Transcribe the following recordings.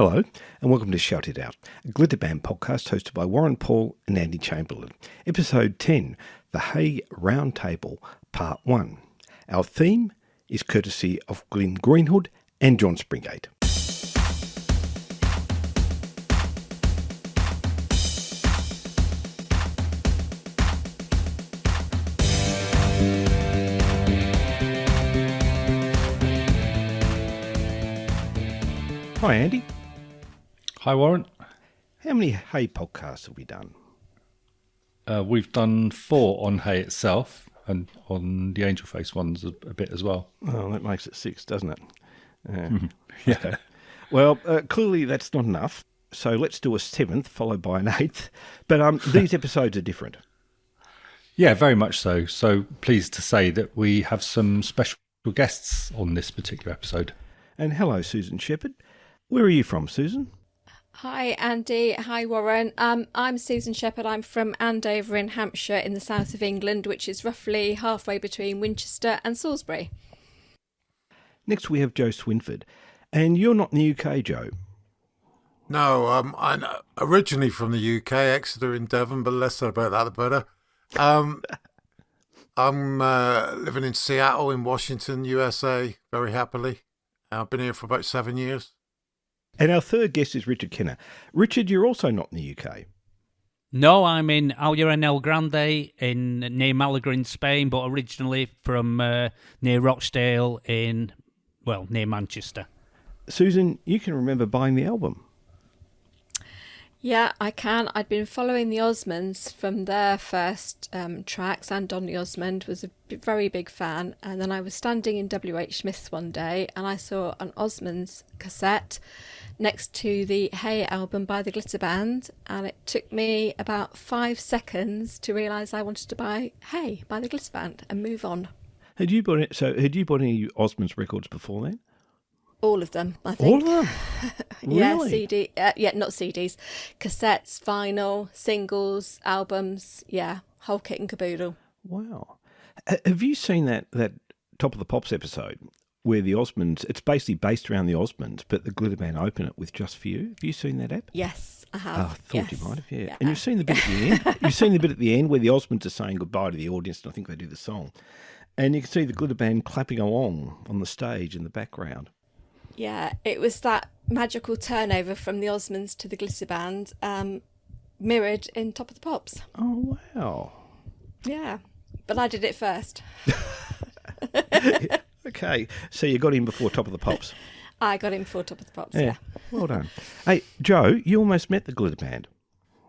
Hello, and welcome to Shout It Out, a Glitter Band podcast hosted by Warren Paul and Andy Chamberlain. Episode 10, The Hay Roundtable, Part 1. Our theme is courtesy of Glenn Greenhood and John Springate. Hi, Andy. Hi, Warren. How many Hay podcasts have we done? We've done 4 on Hay itself, and on the Angel Face ones a bit as well. Oh, that makes it 6, doesn't it? Yeah. Okay. Well, clearly that's not enough, so let's do a 7th, followed by an 8th. But these episodes are different. Yeah, very much so. So pleased to say that we have some special guests on this particular episode. And hello, Susan Shepherd. Where are you from, Susan? Hi, Andy. Hi, Warren. I'm Susan Shepherd. I'm from Andover in Hampshire in the south of England, which is roughly halfway between Winchester and Salisbury. Next we have Joe Swinford. And you're not in the UK, Joe? No, I'm originally from the UK, Exeter in Devon, but less said about that, the better. I'm living in Seattle in Washington, USA, very happily. I've been here for about 7 years. And our third guest is Richard Kenner. Richard, you're also not in the UK. No, I'm in Alhora en El Grande near Malaga in Spain, but originally from near Rochdale near Manchester. Susan, you can remember buying the album. Yeah, I can. I'd been following the Osmonds from their first tracks, and Donny Osmond was a very big fan. And then I was standing in W.H. Smith's one day and I saw an Osmonds cassette next to the Hey album by the Glitter Band, and it took me about 5 seconds to realise I wanted to buy Hey by the Glitter Band and move on. Had you bought any Osmonds records before then? All of them, I think. All of them? Yeah, Really? not CDs, cassettes, vinyl, singles, albums, whole kit and caboodle. Wow. Have you seen that Top of the Pops episode where the Osmonds, it's basically based around the Osmonds, but the Glitter Band open it with Just For You? Have you seen that app? Yes, I have. Oh, I thought yes. you might have, yeah. And you've seen the bit at the end? You've seen the bit at the end where the Osmonds are saying goodbye to the audience, and I think they do the song. And you can see the Glitter Band clapping along on the stage in the background. Yeah, it was that magical turnover from the Osmonds to the Glitter Band, mirrored in Top of the Pops. Oh, wow. Yeah, but I did it first. Okay, so you got in before Top of the Pops. I got in before Top of the Pops, yeah. Well done. Hey, Joe, you almost met the Glitter Band.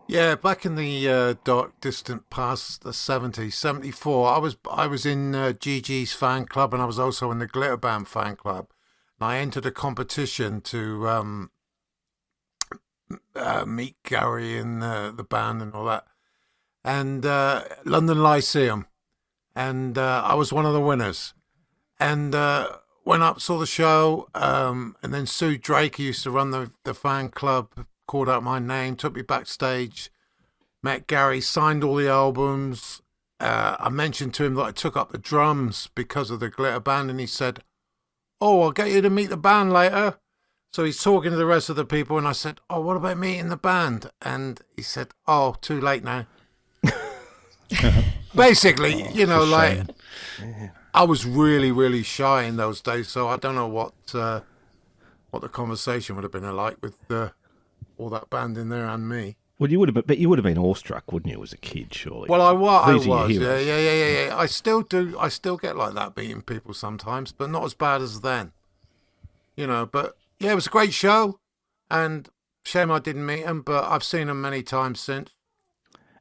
Yeah, back in the dark, distant past, the 70s, 74, I was in Gigi's fan club, and I was also in the Glitter Band fan club. I entered a competition to meet Gary and the band and all that, and London Lyceum, and I was one of the winners. And went up, saw the show, and then Sue Drake, who used to run the fan club, called out my name, took me backstage, met Gary, signed all the albums. I mentioned to him that I took up the drums because of the Glitter Band, and he said, "Oh, I'll get you to meet the band later." So he's talking to the rest of the people, and I said, "Oh, what about meeting the band?" And he said, "Oh, too late now." Basically, like, I was really, really shy in those days, so I don't know what the conversation would have been like with all that band in there and me. Well, you would have been awestruck, wouldn't you, as a kid, surely? Well, I was. Heroes. Yeah. I still do. I still get like that beating people sometimes, but not as bad as then. But yeah, it was a great show, and shame I didn't meet him, but I've seen him many times since.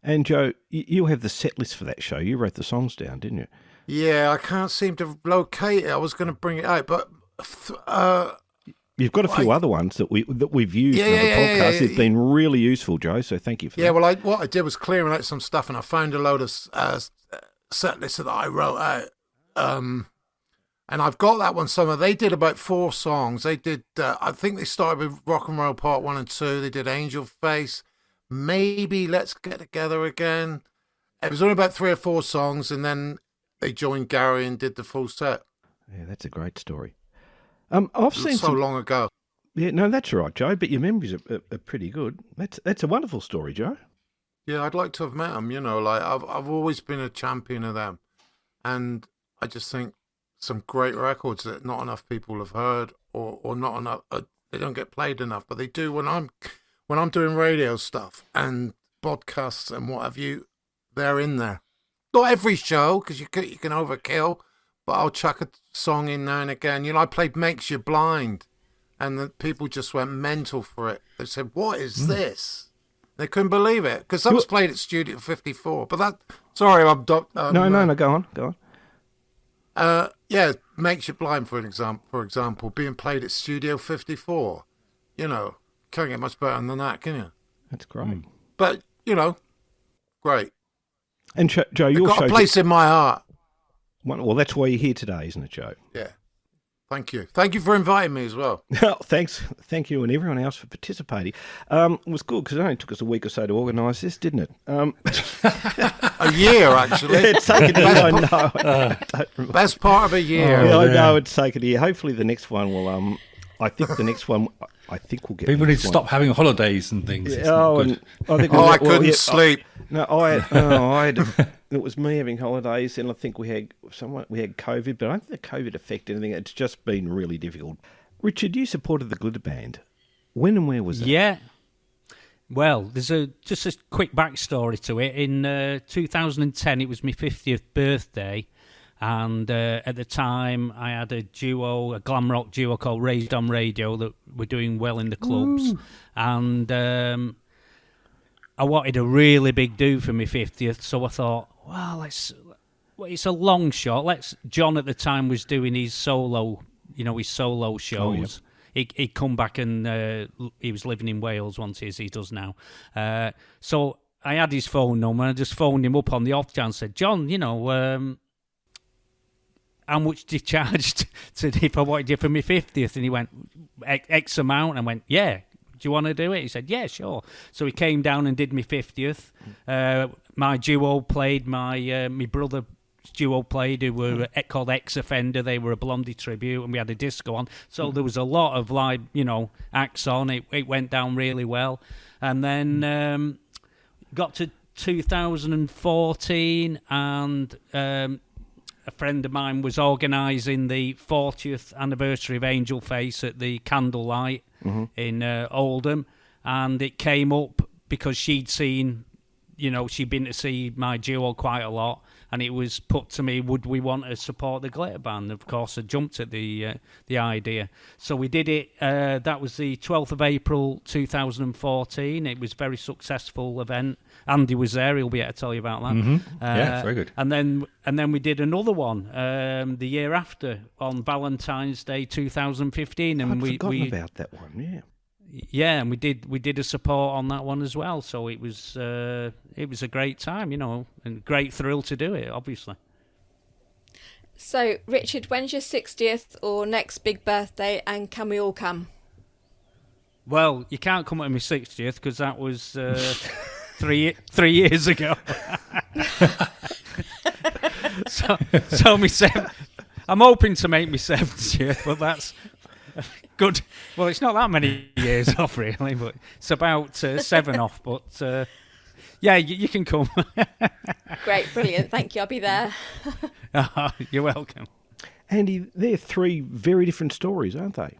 And Joe, you have the set list for that show. You wrote the songs down, didn't you? Yeah, I can't seem to locate it. I was going to bring it out, but you've got a few other ones that we've used on the podcast. They've been really useful, Joe. So thank you for that. Yeah, well, what I did was clearing out some stuff, and I found a load of set lists that I wrote out. And I've got that one somewhere. They did about 4 songs. They did. I think they started with Rock and Roll Part 1 and 2. They did Angel Face. Maybe Let's Get Together Again. It was only about 3 or 4 songs, and then they joined Gary and did the full set. Yeah, that's a great story. I've seen so long ago. Yeah, no, that's all right, Joe. But your memories are pretty good. That's a wonderful story, Joe. Yeah, I'd like to have met them. Like I've always been a champion of them, and I just think some great records that not enough people have heard, or not enough. They don't get played enough, but they do when I'm doing radio stuff and podcasts and what have you. They're in there. Not every show, because you can overkill, but I'll chuck a song in now and again. I played "Makes You Blind," and the people just went mental for it. They said, "What is this?" They couldn't believe it, because that was played at Studio 54. But that, sorry, I'm no, go on. yeah, "Makes You Blind," for example, being played at Studio 54. Can't get much better than that, can you? That's great. But great. And Joe, You've your got show a place in my heart. Well, that's why you're here today, isn't it, Joe? Yeah. Thank you. Thank you for inviting me as well. Thanks. Thank you and everyone else for participating. It was good because it only took us a week or so to organise this, didn't it? A year, actually. It's taken a year, I know. Best part of a year. I know it's taken a year. Hopefully the next one will... I think the next one... I think we'll get... People need to stop having holidays and things. It's not good. I couldn't sleep. No, I had... It was me having holidays, and I think we had COVID, but I don't think the COVID affected anything. It's just been really difficult. Richard, you supported the Glitter Band. When and where was that? Yeah. Well, there's just a quick backstory to it. In 2010, it was my 50th birthday, and at the time, I had a glam rock duo called Raised on Radio that were doing well in the clubs, and I wanted a really big do for my 50th, so I thought, well, it's a long shot. John at the time was doing his solo shows. Oh, yeah. He'd come back and he was living in Wales once, as he does now. So I had his phone number, and I just phoned him up on the off chance, said, John, how much do you charge if I wanted you for my 50th? And he went, X amount. And I went, yeah. Do you want to do it? He said, yeah, sure. So he came down and did my 50th. My duo played, my brother's duo played, who were called Ex-Offender. They were a Blondie tribute, and we had a disco on. So there was a lot of live, acts on. It went down really well. And then got to 2014, and a friend of mine was organising the 40th anniversary of Angel Face at the Candlelight in Oldham, and it came up because she'd seen, she'd been to see my duo quite a lot, and it was put to me, would we want to support the Glitter Band? Of course, I jumped at the idea. So we did it. That was the 12th of April 2014. It was a very successful event. Andy was there. He'll be able to tell you about that. Yeah, very good. And then we did another one the year after on Valentine's Day 2015. And I'd forgotten about that one. Yeah. Yeah, and we did a support on that one as well. So it was a great time, and great thrill to do it, obviously. So, Richard, when's your 60th or next big birthday, and can we all come? Well, you can't come at my 60th because that was 3 years ago. so I'm hoping to make me 70th, but that's good. Well, it's not that many years off, really, but it's about 7 off. But yeah, you can come. Great, brilliant. Thank you. I'll be there. You're welcome. Andy, they're 3 very different stories, aren't they?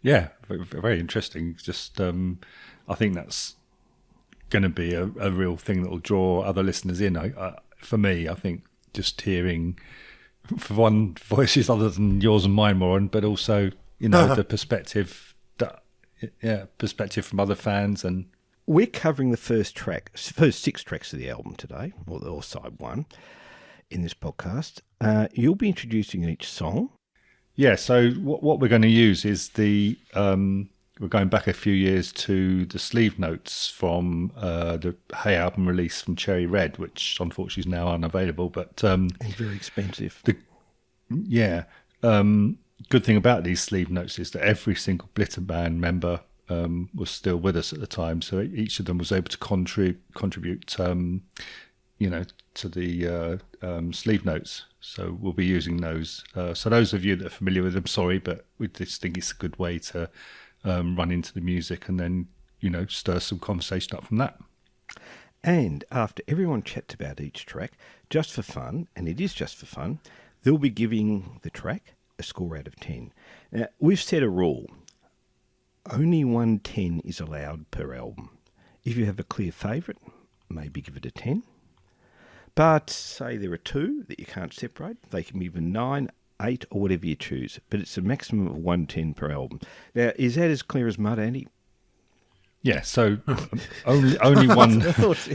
Yeah, very, very interesting. Just, I think that's going to be a real thing that will draw other listeners in. For me, I think just hearing, for one, voices other than yours and mine, Warren, but also, the perspective from other fans. And we're covering the first 6 tracks of the album today, or side 1, in this podcast. You'll be introducing each song. Yeah, so what we're going to use is we're going back a few years to the sleeve notes from the Hey album release from Cherry Red, which unfortunately is now unavailable, but and very expensive. Good thing about these sleeve notes is that every single Glitter Band member was still with us at the time, so each of them was able to contribute, to the sleeve notes. So we'll be using those. So those of you that are familiar with them, sorry, but we just think it's a good way to run into the music, and then stir some conversation up from that. And after everyone chats about each track, just for fun, and it is just for fun, they'll be giving the track a score out of 10. Now, we've set a rule. Only 1 10 is allowed per album. If you have a clear favourite, maybe give it a 10. But say there are 2 that you can't separate, they can be even 9, 8 or whatever you choose. But it's a maximum of 1 10 per album. Now, is that as clear as mud, Andy? Yeah, so only one I thought,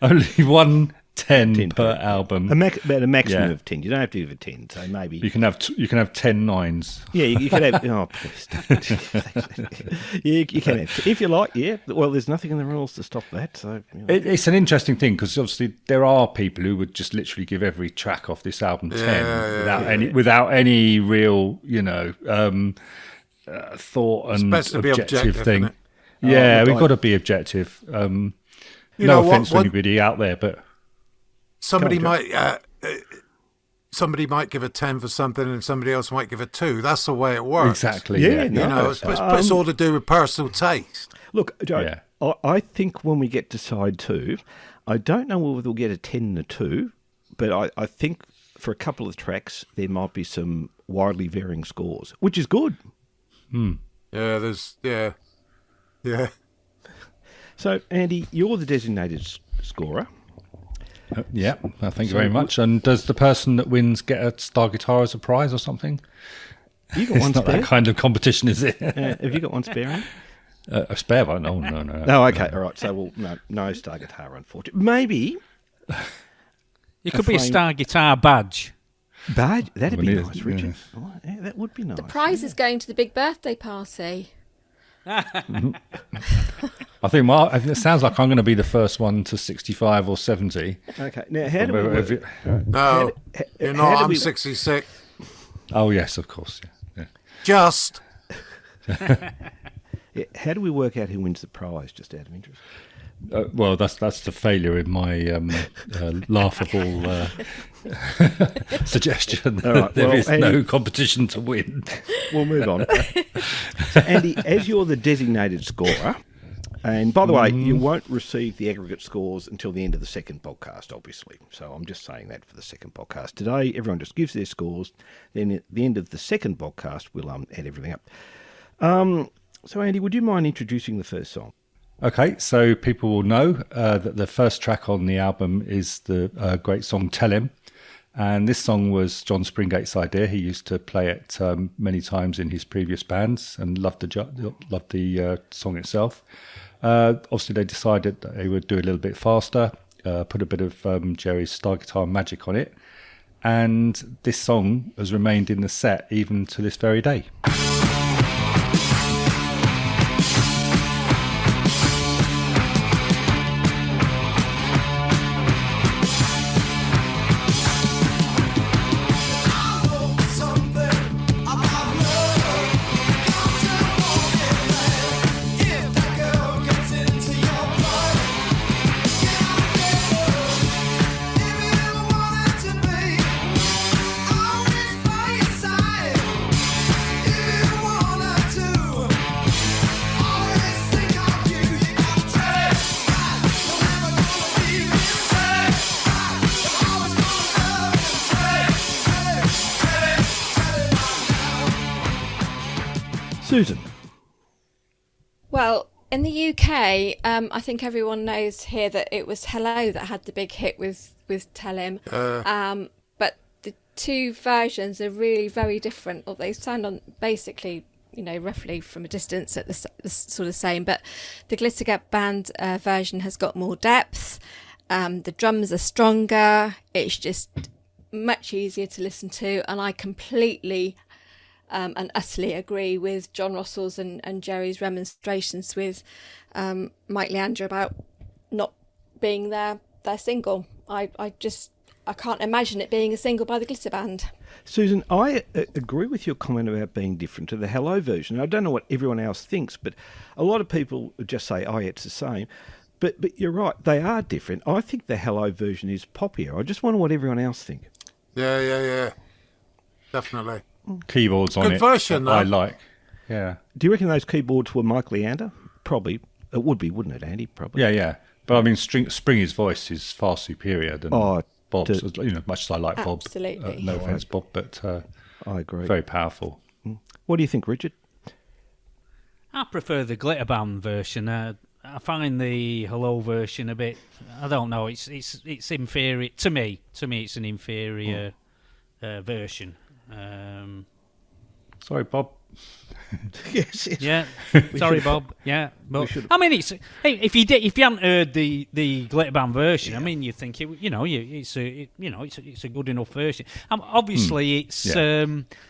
only 1 10 per album. about a maximum of 10. You don't have to give it 10, so maybe... You can have 10 9s. Yeah, you can have... Oh, please don't. You can have... If you like, yeah. Well, there's nothing in the rules to stop that, so... It's an interesting thing, because obviously there are people who would just literally give every track off this album 10 without any real, thought and objective thing. Yeah, we've got to be objective. No offence to anybody out there, but... Somebody might give a 10 for something, and somebody else might give a 2. That's the way it works. Exactly. Yeah, it's all to do with personal taste. Look, Joe, I think when we get to side 2, I don't know whether we'll get a 10 and a 2, but I think for a couple of tracks there might be some widely varying scores, which is good. Yeah. So, Andy, you're the designated scorer. Yeah, thank you very much. And does the person that wins get a Star Guitar as a prize or something? You got one it's not spare? that kind of competition, is it? Have you got one spare, Andy? A spare one? No. No, okay, all right. So, no Star Guitar, unfortunately. Maybe... You could be a Star Guitar badge. Badge? That'd be nice, Richard. Yeah. Oh, yeah, that would be nice. The prize is going to the big birthday party. I think it sounds like I'm going to be the first one to 65 or 70. Okay, now how do we work? No, you're not. I'm 66. Oh, yes, of course. Yeah. Just. Yeah, how do we work out who wins the prize, just out of interest? Well, that's the failure in my laughable suggestion. Right, there is Andy, no competition to win. We'll move on. So, Andy, as you're the designated scorer, and by the way, you won't receive the aggregate scores until the end of the second podcast, obviously. So I'm just saying that for the second podcast. Today, everyone just gives their scores. Then at the end of the second podcast, we'll add everything up. So, Andy, would you mind introducing the first song? Okay, so people will know that the first track on the album is the great song Tell Him. And this song was John Springate's idea. He used to play it many times in his previous bands and loved the song itself. Obviously, they decided that they would do a little bit faster, put a bit of Jerry's Star Guitar magic on it. And this song has remained in the set even to this very day. Susan. Well, in the UK, I think everyone knows here that it was Hello that had the big hit with Tell Him. But the two versions are really very different. Or they sound on basically, roughly from a distance at the sort of same. But the Glitter Band version has got more depth. The drums are stronger. It's just much easier to listen to, and I completely and utterly agree with John Russell's and Jerry's remonstrations with Mike Leander about not being their single. I can't imagine it being a single by the Glitter Band. Susan, I agree with your comment about being different to the Hello version. I don't know what everyone else thinks, but a lot of people just say, oh, it's the same. But you're right, they are different. I think the Hello version is poppier. I just wonder what everyone else thinks. Yeah. Definitely. Keyboards on Good it. version, though. I like. Yeah. Do you reckon those keyboards were Mike Leander? Probably. It would be, wouldn't it, Andy? Probably. Yeah. But I mean, Springy's voice is far superior than Bob's. Much as I like Bob. Absolutely. No offense, Bob, but I agree. very powerful. What do you think, Richard? I prefer the Glitterband version. I find the Hello version a bit. I don't know. It's inferior to me. To me, it's an inferior version. Sorry, Bob. Yes. Yeah. Sorry, Bob. Yeah. But I mean, if you hadn't heard the Glitterband version, I mean, you think it's a good enough version. Obviously, it's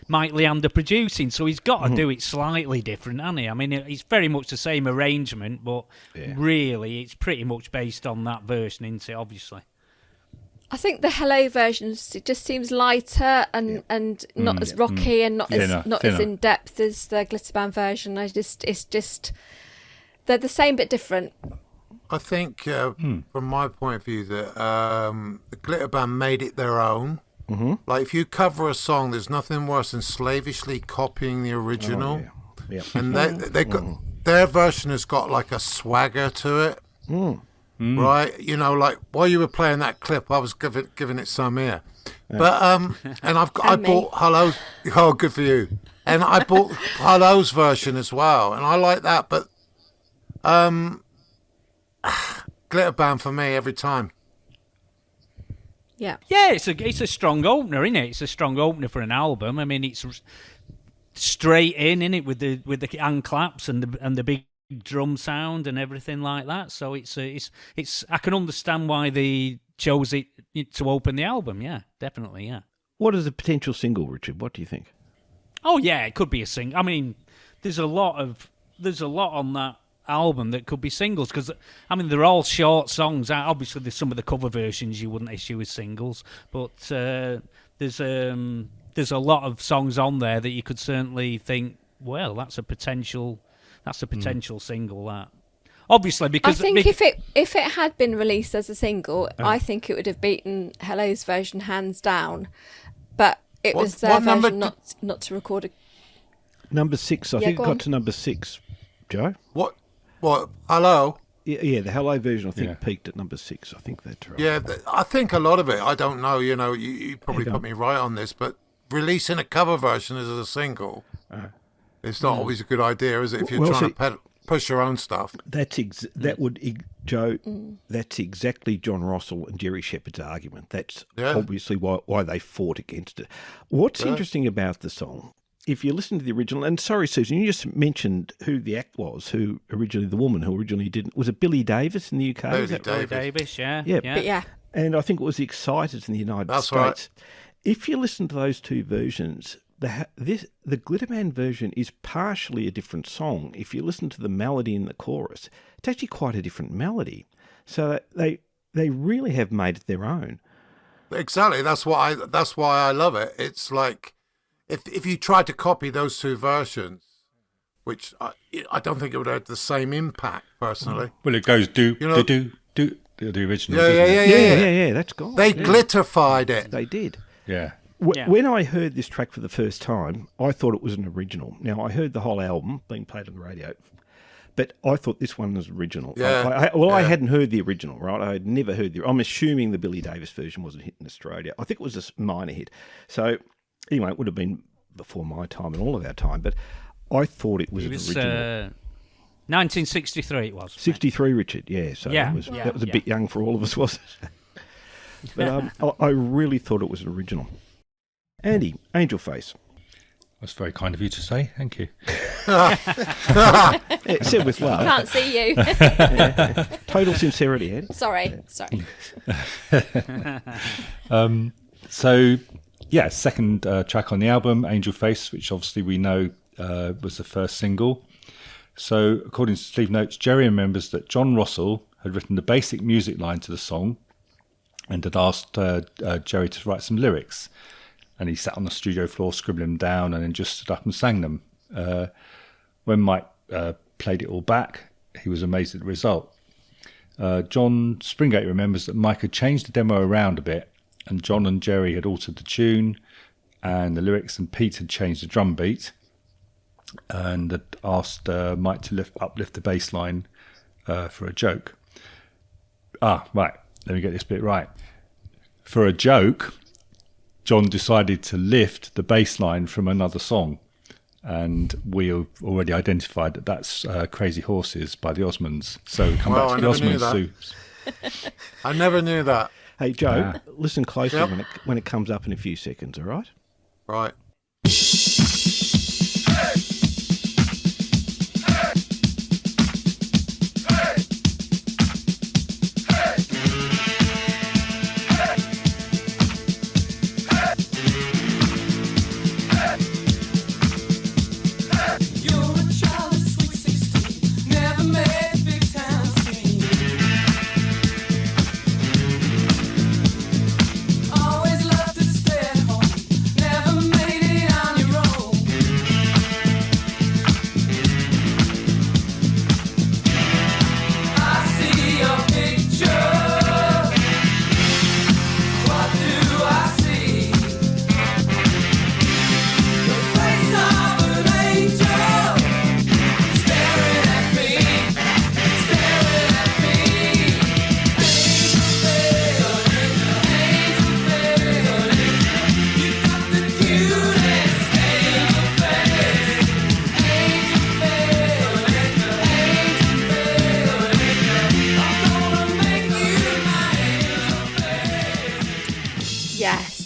Mike Leander producing, so he's got to do it slightly different, hasn't he? I mean, it's very much the same arrangement, but really, it's pretty much based on that version, isn't it? Obviously. I think the Hello version just seems lighter and not as rocky and not Thinner. as in depth as the Glitterband version. It's just they're the same but different. I think, from my point of view, that the Glitterband made it their own. Mm-hmm. Like, if you cover a song, there's nothing worse than slavishly copying the original. Oh, yeah. And they got their version has got like a swagger to it. Right, like while you were playing that clip, I was giving it some ear, but and I bought Hello's. Oh, good for you! And I bought Hello's version as well, and I like that. But Glitterband for me every time. Yeah, it's a strong opener, isn't it? It's a strong opener for an album. I mean, it's straight in it with the hand claps and the big drum sound and everything like that. So it's I can understand why they chose it to open the album. Yeah, definitely. Yeah. What is a potential single, Richard? What do you think? Oh yeah, it could be a single. I mean, there's a lot on that album that could be singles because I mean they're all short songs. Obviously, there's some of the cover versions you wouldn't issue as singles, but there's a lot of songs on there that you could certainly think, well, that's a potential single. That obviously because I think if it had been released as a single, I think it would have beaten Hello's version hands down. But it was their version not to record a number 6. I think it got to number 6. Joe, what? Hello. Yeah, the Hello version I think peaked at number 6. I think that's right. Yeah, I think a lot of it. I don't know. You probably put me right on this, but releasing a cover version as a single. It's not always a good idea, is it? If you're trying to push your own stuff. That's That's exactly John Rossell and Jerry Shepherd's argument. That's obviously why they fought against it. What's interesting about the song, if you listen to the original, and sorry, Susan, you just mentioned who the act was, the woman who originally didn't. Was it Billy Davis in the UK? Billy Davis, yeah. Yeah. And I think it was the Exciters in the United States. Right. If you listen to those two versions, the Glitterman version is partially a different song. If you listen to the melody in the chorus, it's actually quite a different melody. So they really have made it their own. Exactly. That's why I love it. It's like if you tried to copy those two versions, which I don't think it would have the same impact personally. Well, it goes do the original. Yeah. That's gone. They glitterified it. They did. Yeah. When I heard this track for the first time, I thought it was an original. Now, I heard the whole album being played on the radio, but I thought this one was original. Yeah. I hadn't heard the original, right? I had never heard I'm assuming the Billy Davis version wasn't a hit in Australia. I think it was a minor hit. So, anyway, it would have been before my time and all of our time, but I thought it was an original. 1963 it was. 63, Richard, yeah. So that was a bit young for all of us, wasn't it? But I really thought it was an original. Andy, Angel Face. That's very kind of you to say. Thank you. Said with love. Can't see you. Total sincerity, Andy. Sorry. Second track on the album, Angel Face, which obviously we know was the first single. So, according to Sleeve Notes, Jerry remembers that John Rossell had written the basic music line to the song and had asked Jerry to write some lyrics. And he sat on the studio floor, scribbling them down, and then just stood up and sang them. When Mike played it all back, he was amazed at the result. John Springate remembers that Mike had changed the demo around a bit, and John and Jerry had altered the tune and the lyrics, and Pete had changed the drum beat. and had asked Mike to uplift the bass line for a joke. Right. Let me get this bit right. For a joke, John decided to lift the bass line from another song. And we have already identified that that's Crazy Horses by the Osmonds. So come back to the Osmonds. I never knew that. Hey, Joe, listen closely when it comes up in a few seconds, all right? Right.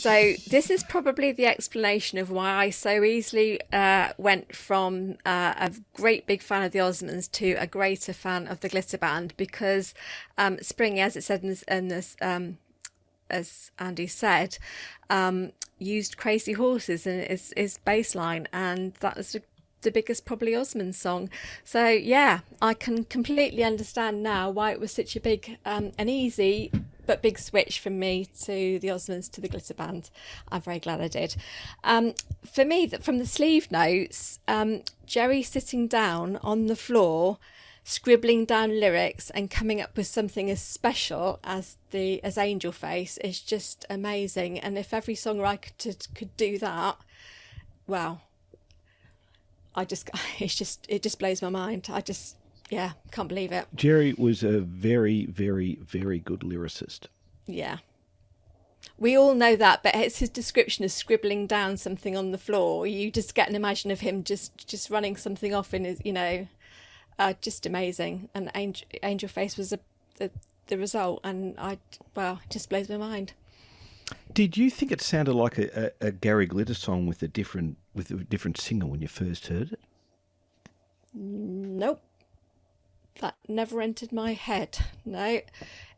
So this is probably the explanation of why I so easily went from a great big fan of the Osmonds to a greater fan of the Glitter Band, because Springy, as it said in this, as Andy said, used Crazy Horses in his bass line, and that was the biggest probably Osmond song. So yeah, I can completely understand now why it was such a big and easy but big switch from me to the Osmonds to the Glitter Band. I'm very glad I did. For me, from the sleeve notes, Jerry sitting down on the floor, scribbling down lyrics and coming up with something as special as Angel Face is just amazing. And if every songwriter could do that, wow. It just blows my mind. Can't believe it. Jerry was a very, very, very good lyricist. Yeah. We all know that, but it's his description of scribbling down something on the floor. You just get an imagine of him just running something off in his, just amazing. And Angel Face was the result, and it just blows my mind. Did you think it sounded like a Gary Glitter song with a different singer when you first heard it? Nope. That never entered my head. No,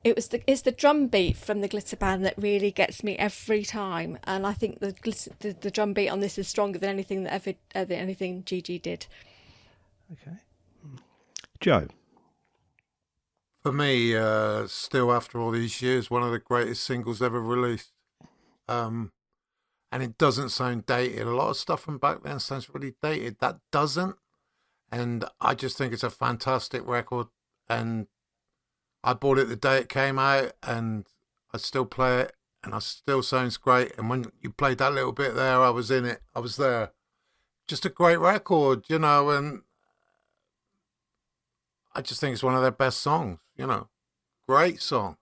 it's the drum beat from the Glitter Band that really gets me every time, and I think the drum beat on this is stronger than anything anything Gigi did. Okay, Joe. For me, still after all these years, one of the greatest singles ever released. And it doesn't sound dated. A lot of stuff from back then sounds really dated. That doesn't. And I just think it's a fantastic record. And I bought it the day it came out, and I still play it, and it still sounds great. And when you played that little bit there, I was in it. I was there. Just a great record, and I just think it's one of their best songs, Great song.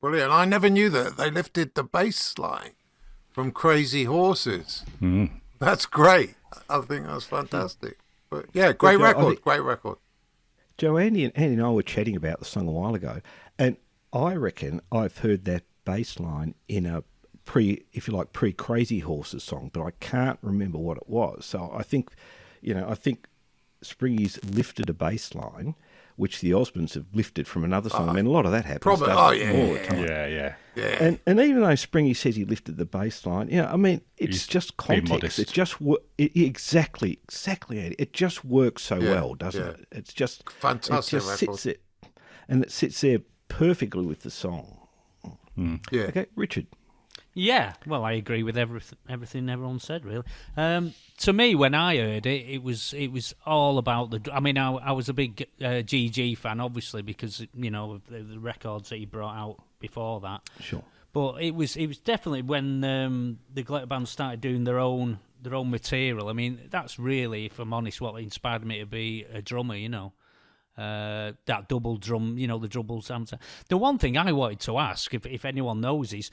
Brilliant. I never knew that they lifted the bass line from Crazy Horses. Mm. That's great. I think that's fantastic. But yeah, great record. Joe, Andy and I were chatting about the song a while ago, and I reckon I've heard that bass line in a pre-Crazy Horses song, but I can't remember what it was. So I think Springy's lifted a bass line, which the Osmonds have lifted from another song. I mean, a lot of that happens. Probably. All the time. Yeah. And even though Springy says he lifted the bass line, it's just context. It's just exactly. It just works so well, doesn't it? It's just fantastic. It just sits there, and it sits there perfectly with the song. Mm. Yeah. Okay, Richard. Yeah, well, I agree with everything everyone said, really. To me, when I heard it, it was all about the... I mean, I was a big GG fan, obviously, because, of the records that he brought out before that. Sure. But it was definitely when the Glitter Band started doing their own their own material. I mean, that's really, if I'm honest, what inspired me to be a drummer, that double drum, the double sound. The one thing I wanted to ask, if anyone knows, is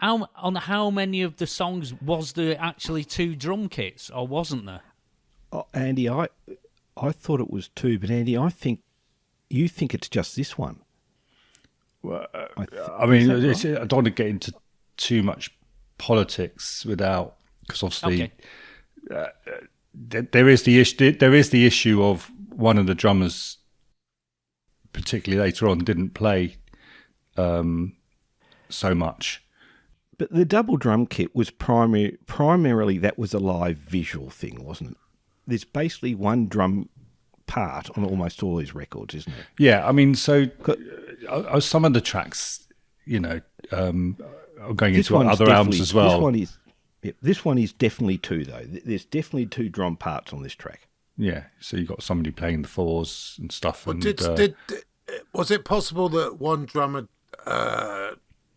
on how many of the songs was there actually 2 drum kits, or wasn't there? Oh, Andy, I thought it was 2, but Andy, you think it's just this one. Well, I mean, I don't want to get into too much politics without, because obviously there is the issue of one of the drummers, particularly later on, didn't play so much. But the double drum kit was primarily that was a live visual thing, wasn't it? There's basically one drum part on almost all these records, isn't it? Yeah, I mean, so some of the tracks, are going into other albums as well. This one is definitely 2, though. There's definitely 2 drum parts on this track. Yeah, so you've got somebody playing the 4s and stuff. Well, and was it possible that one drummer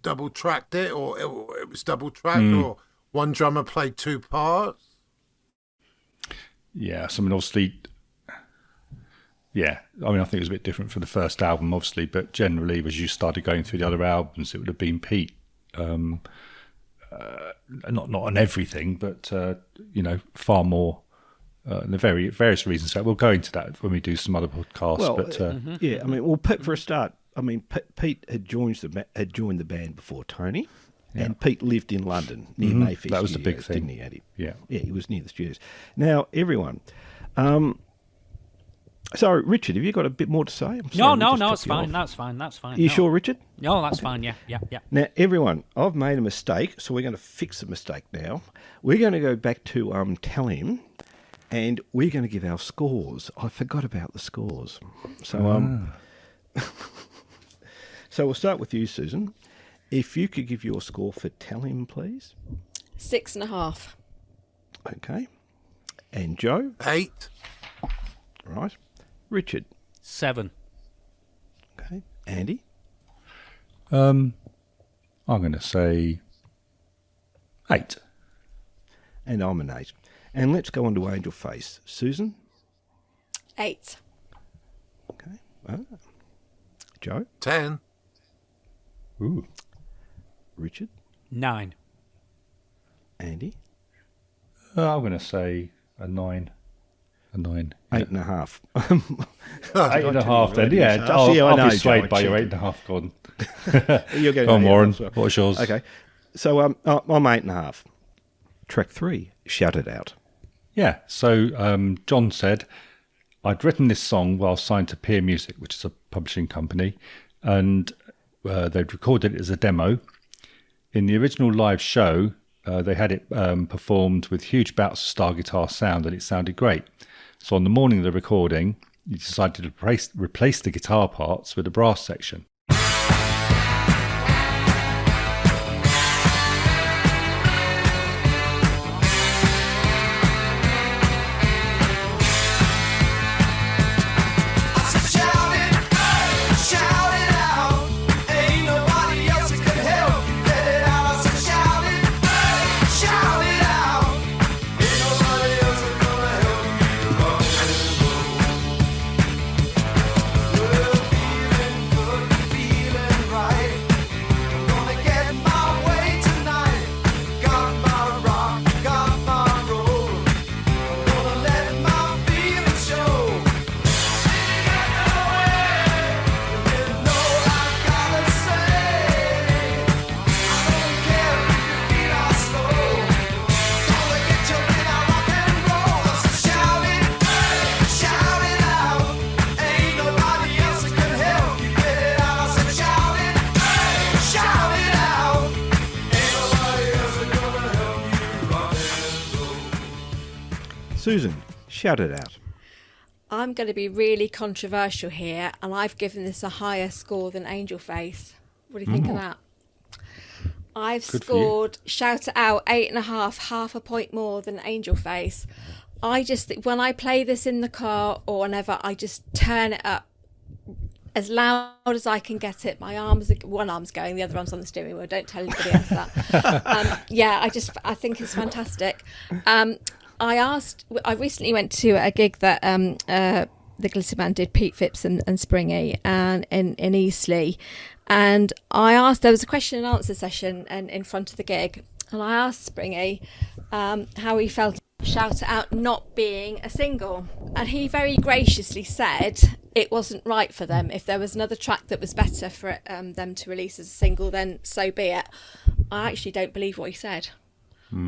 double tracked it, or it was double tracked, or one drummer played 2 parts? Yeah, so I mean, obviously, I mean, I think it was a bit different for the first album, obviously, but generally, as you started going through the other albums, it would have been Pete. Not on everything, but far more. The various reasons. So we'll go into that when we do some other podcasts. Well, but yeah, I mean, for a start, I mean, Pete had joined the band before Tony, and Pete lived in London near Mayfair. That was Studios, the big thing, didn't he, Andy? Yeah, he was near the studios. Now, everyone. Sorry, Richard, have you got a bit more to say? No, it's fine. That's fine. You sure, Richard? No, that's fine. Yeah. Now, everyone, I've made a mistake, so we're going to fix the mistake now. We're going to go back to Tell Him, and we're going to give our scores. I forgot about the scores. So, so we'll start with you, Susan. If you could give your score for Tell Him, please. 6.5. Okay. And Joe? 8. Right. Richard? 7. Okay. Andy? I'm going to say 8. And I'm an 8. And let's go on to Angel Face. Susan? 8. Okay. Joe? 10. Ooh. Richard? 9. Andy? I'm going to say a 9. A 9. 8.5. 8.5 then, yeah. I'll be swayed by your 8.5, Gordon. You're getting Go on, Warren. well. What's yours? Okay. So I'm 8.5. Track 3, Shout It Out. Yeah, so John said, I'd written this song while signed to Peer Music, which is a publishing company, and they'd recorded it as a demo. In the original live show, they had it performed with huge bouts of star guitar sound, and it sounded great. So on the morning of the recording, he decided to replace the guitar parts with a brass section. Susan, shout it out. I'm going to be really controversial here, and I've given this a higher score than Angel Face. What do you think of that? I've scored Shout It Out 8.5, half a point more than Angel Face. I just, when I play this in the car or whenever, I just turn it up as loud as I can get it. My arms, one arm's going, the other arm's on the steering wheel. Don't tell anybody else that. I think it's fantastic. I recently went to a gig that the Glitter Band did, Pete Phipps and Springy, and in Eastleigh, and I asked. There was a question and answer session in front of the gig, and I asked Springy how he felt. Shout It Out not being a single, and he very graciously said it wasn't right for them. If there was another track that was better for them to release as a single, then so be it. I actually don't believe what he said.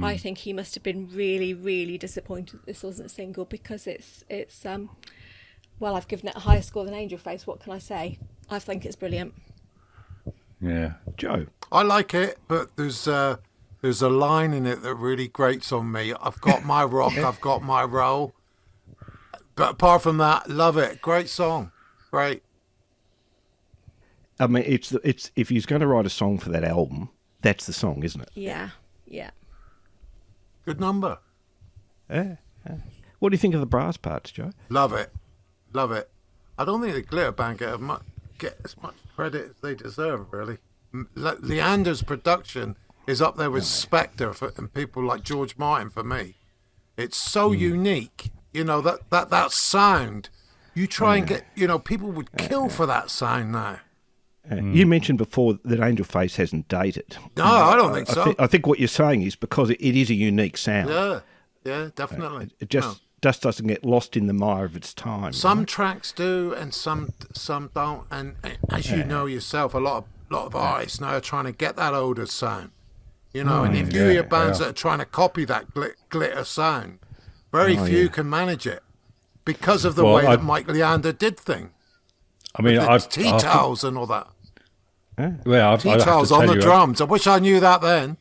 I think he must have been really, really disappointed that this wasn't a single, because it's well, I've given it a higher score than Angel Face. What can I say? I think it's brilliant. Yeah, Joe. I like it, but there's a line in it that really grates on me. I've got my rock, I've got my roll. But apart from that, love it. Great song. Great. I mean, it's if he's going to write a song for that album, that's the song, isn't it? Yeah. Good number. Yeah. What do you think of the brass parts, Joe? Love it. Love it. I don't think the Glitter Band get as much credit as they deserve, really. Leander's production is up there with Spectre and people like George Martin for me. It's so unique, that sound. You try and get, people would kill for that sound now. You mentioned before that Angel Face hasn't dated. No, I don't think so. I think what you're saying is because it is a unique sound. Yeah, definitely. It just doesn't get lost in the mire of its time. Some tracks do, and some don't. And as you know yourself, a lot of artists now are trying to get that older sound. And if you hear bands that are trying to copy that glitter sound, very few can manage it because of the way that Mike Leander did things. I mean, tea towels and all that. Well, tea towels on the drums. I wish I knew that then.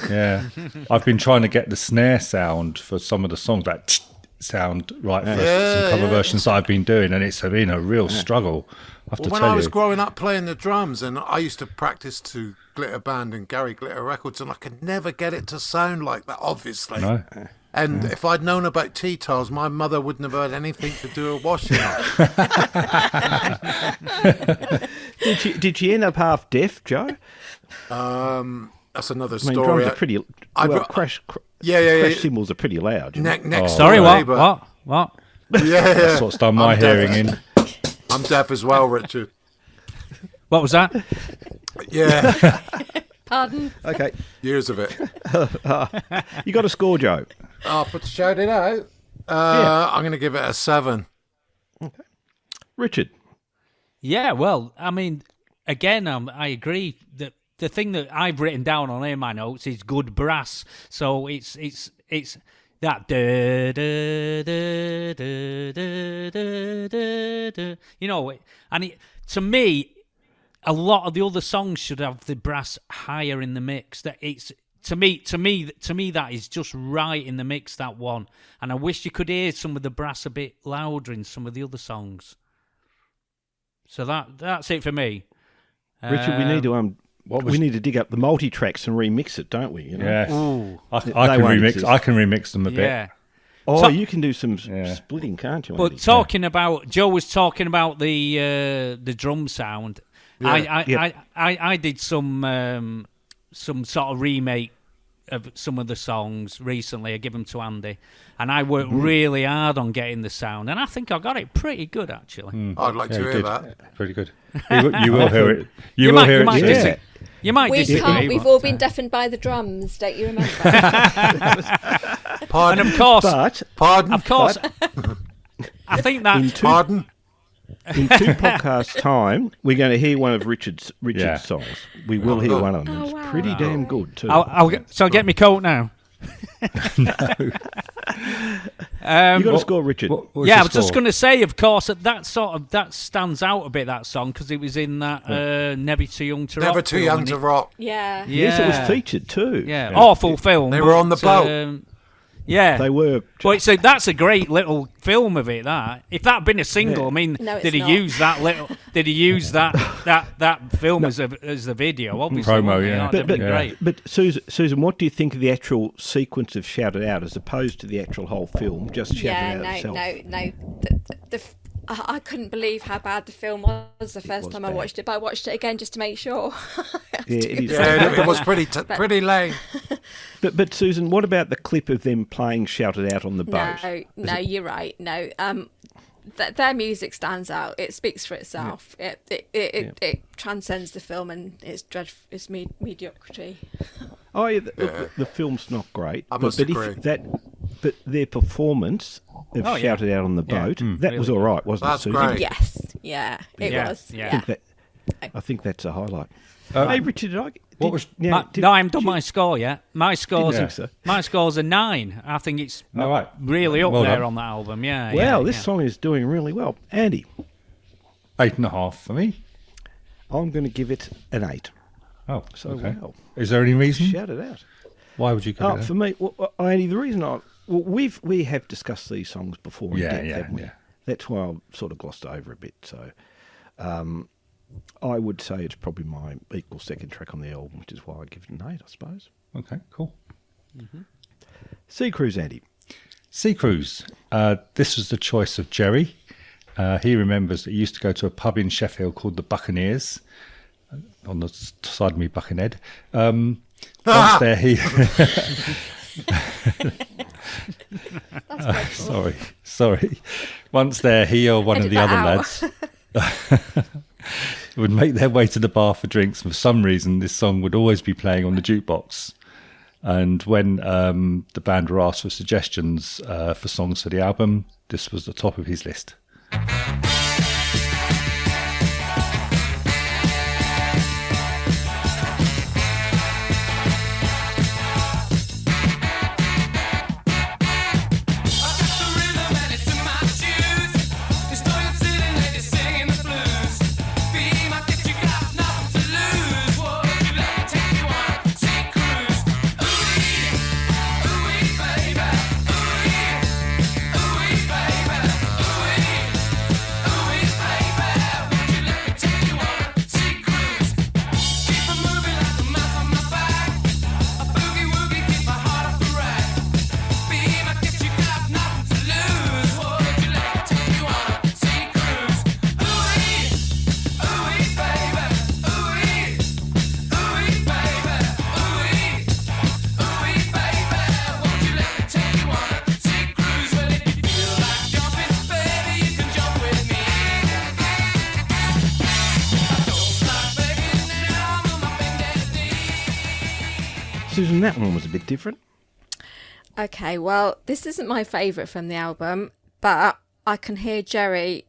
Yeah, I've been trying to get the snare sound for some of the songs, that sound right for some cover versions that I've been doing, and it's been a real struggle. When I was growing up playing the drums, and I used to practice to Glitter Band and Gary Glitter Records, and I could never get it to sound like that, obviously. No. And if I'd known about tea towels, my mother wouldn't have had anything to do with washing up. Did she end up half deaf, Joe? That's another I mean, story. drums are pretty. Crash cymbals are pretty loud. Next Sorry, story, what? Yeah, That's what's done my hearing in. I'm deaf as well, Richard. What was that? Yeah. Pardon? Okay. Years of it. You got a score, Joe? But shout it out. I'm going to give it a 7. Okay. Richard? Yeah, well, I mean, again, I agree that the thing that I've written down on here in my notes is good brass. So it's that da, da, da, da, da, da, da, and to me, a lot of the other songs should have the brass higher in the mix. That it's to me that is just right in the mix, that one. And I wish you could hear some of the brass a bit louder in some of the other songs. So that's it for me. Richard, we need to we need to dig up the multi-tracks and remix it, don't we? Yes. Ooh. I can remix them a bit. Yeah. Oh, you can do some splitting, can't you? But Andy? Joe was talking about the drum sound. Yeah. I did some sort of remake of some of the songs recently. I give them to Andy, and I worked really hard on getting the sound, and I think I got it pretty good actually. I'd like to hear that. Pretty good. You will hear it. You will hear it. You might disagree. We've all been deafened by the drums, don't you remember? Pardon. And of course, Pardon. Of course. I think that. Pardon. In 2 podcasts' time, we're going to hear one of Richard's songs. We will hear one of them. It's pretty damn good too. I'll get my coat now. You got a score, Richard. I was just going to say, of course, that stands out a bit, that song, because it was in that Never Too Young to Rock. Never Too Young to Rock. Yeah. Yes, it was featured too. Yeah, awful film. They were on the boat. Yeah, they were. Well, so that's a great little film of it. That if that had been a single, I mean, did he use that little? Did he use that film as the video? Obviously, promo. Yeah, that'd be great. But Susan, what do you think of the actual sequence of Shout It Out as opposed to the actual whole film? Just Shout It Out itself. No. I couldn't believe how bad the film was the first was time I bad. watched it, but I watched it again just to make sure. Yeah, it is. Yeah, it was pretty lame. But Susan, what about the clip of them playing "Shout It Out" on the boat? No, you're right. No, their music stands out. It speaks for itself. Yeah. It transcends the film and it's dreadful. It's mediocrity. Oh, yeah, the film's not great. I must agree. But their performance of "Shout It Out" on the boat, that was all right, wasn't That's it, Susan? great. Yes, it was. Yeah. I think that's a highlight. Hey, Richard, No, I haven't done my score yet. My score's think so. my score's a 9. I think it's All right. really up Well there done. on that album. Yeah. Wow, yeah, this yeah. song is doing really well. Andy, 8.5 for me. I'm going to give it an 8. Oh, So, okay. wow. Is there any reason? Shout it out. Why would you give it? For me, Andy, the reason we have discussed these songs before in depth, haven't we? yeah. That's why I sort of glossed over a bit. So, I would say it's probably my equal second track on the album, which is why I give it an 8, I suppose. Okay, cool. Sea Cruise, Andy. Sea Cruise. This was the choice of Jerry. He remembers that he used to go to a pub in Sheffield called the Buccaneers, on the side of me, Buckenhead. Once there, he... Sorry. Once there, he or one of Edit the that other out. lads would make their way to the bar for drinks. For some reason, this song would always be playing on the jukebox. And when the band were asked for suggestions for songs for the album, this was the top of his list. Susan, that one was a bit different. Okay, well, this isn't my favourite from the album, but I can hear Jerry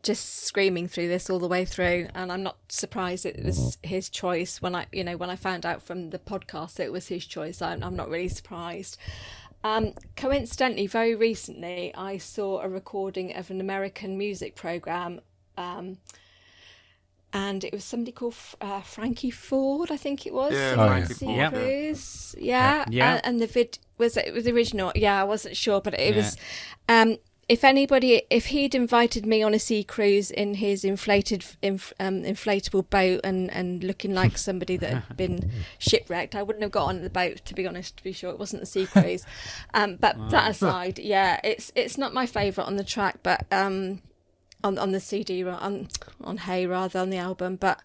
just screaming through this all the way through, and I'm not surprised it was his choice. When I found out from the podcast that it was his choice, I'm not really surprised. Coincidentally, very recently, I saw a recording of an American music program, and it was somebody called Frankie Ford, I think it was. Yeah, Frankie Sea Ford, yeah. Cruise. Yeah. Yeah. And the vid was the original. Yeah, I wasn't sure, but it Yeah. was. If he'd invited me on a sea cruise in his inflatable boat and looking like somebody that had been shipwrecked, I wouldn't have got on the boat, to be honest, to be sure. It wasn't a sea cruise. But that aside, yeah, it's not my favourite on the track, but on the CD, on Hey rather, on the album, but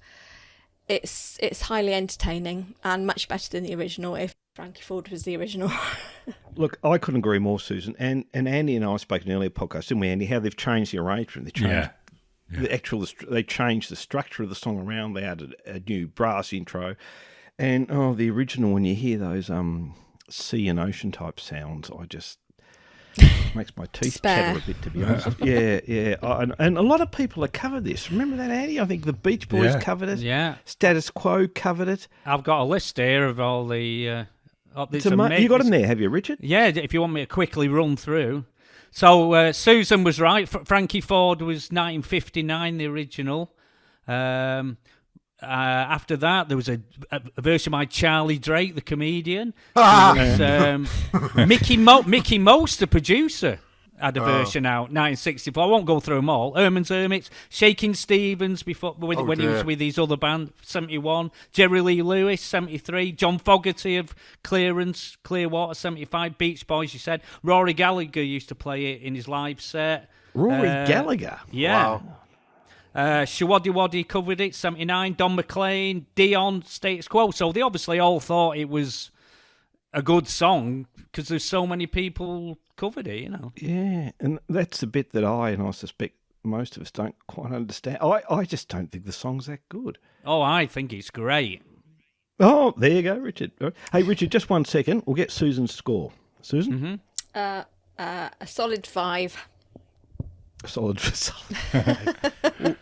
it's highly entertaining and much better than the original, if Frankie Ford was the original. Look, I couldn't agree more, Susan. And Andy and I spoke in an earlier podcast, didn't we, Andy, how they've changed the arrangement. They changed they changed the structure of the song around. They added a new brass intro. And, the original, when you hear those sea and ocean type sounds, I just... makes my teeth chatter a bit, to be honest. Yeah. And a lot of people have covered this. Remember that, Andy? I think the Beach Boys covered it. Yeah. Status Quo covered it. I've got a list here of all the... You got them there, have you, Richard? Yeah, if you want me to quickly run through. So Susan was right. Frankie Ford was 1959, the original. After that, there was a version by Charlie Drake, the comedian. There was, Mickey Most, the producer. had a version out, 1964. I won't go through them all. Herman's Hermits, Shaking Stevens before when he was with his other band, 71. Jerry Lee Lewis, 73. John Fogerty of Clearwater, 75. Beach Boys, you said. Rory Gallagher used to play it in his live set. Rory Gallagher? Yeah. Wow. Shawaddy Waddy covered it, 79. Don McLean, Dion, Status Quo. So they obviously all thought it was a good song because there's so many people covered it, you know. Yeah, and that's the bit that I suspect most of us don't quite understand. I just don't think the song's that good. Oh, I think it's great. Oh, there you go, Richard. Hey, Richard, just 1 second. We'll get Susan's score. Susan? A solid 5. A solid.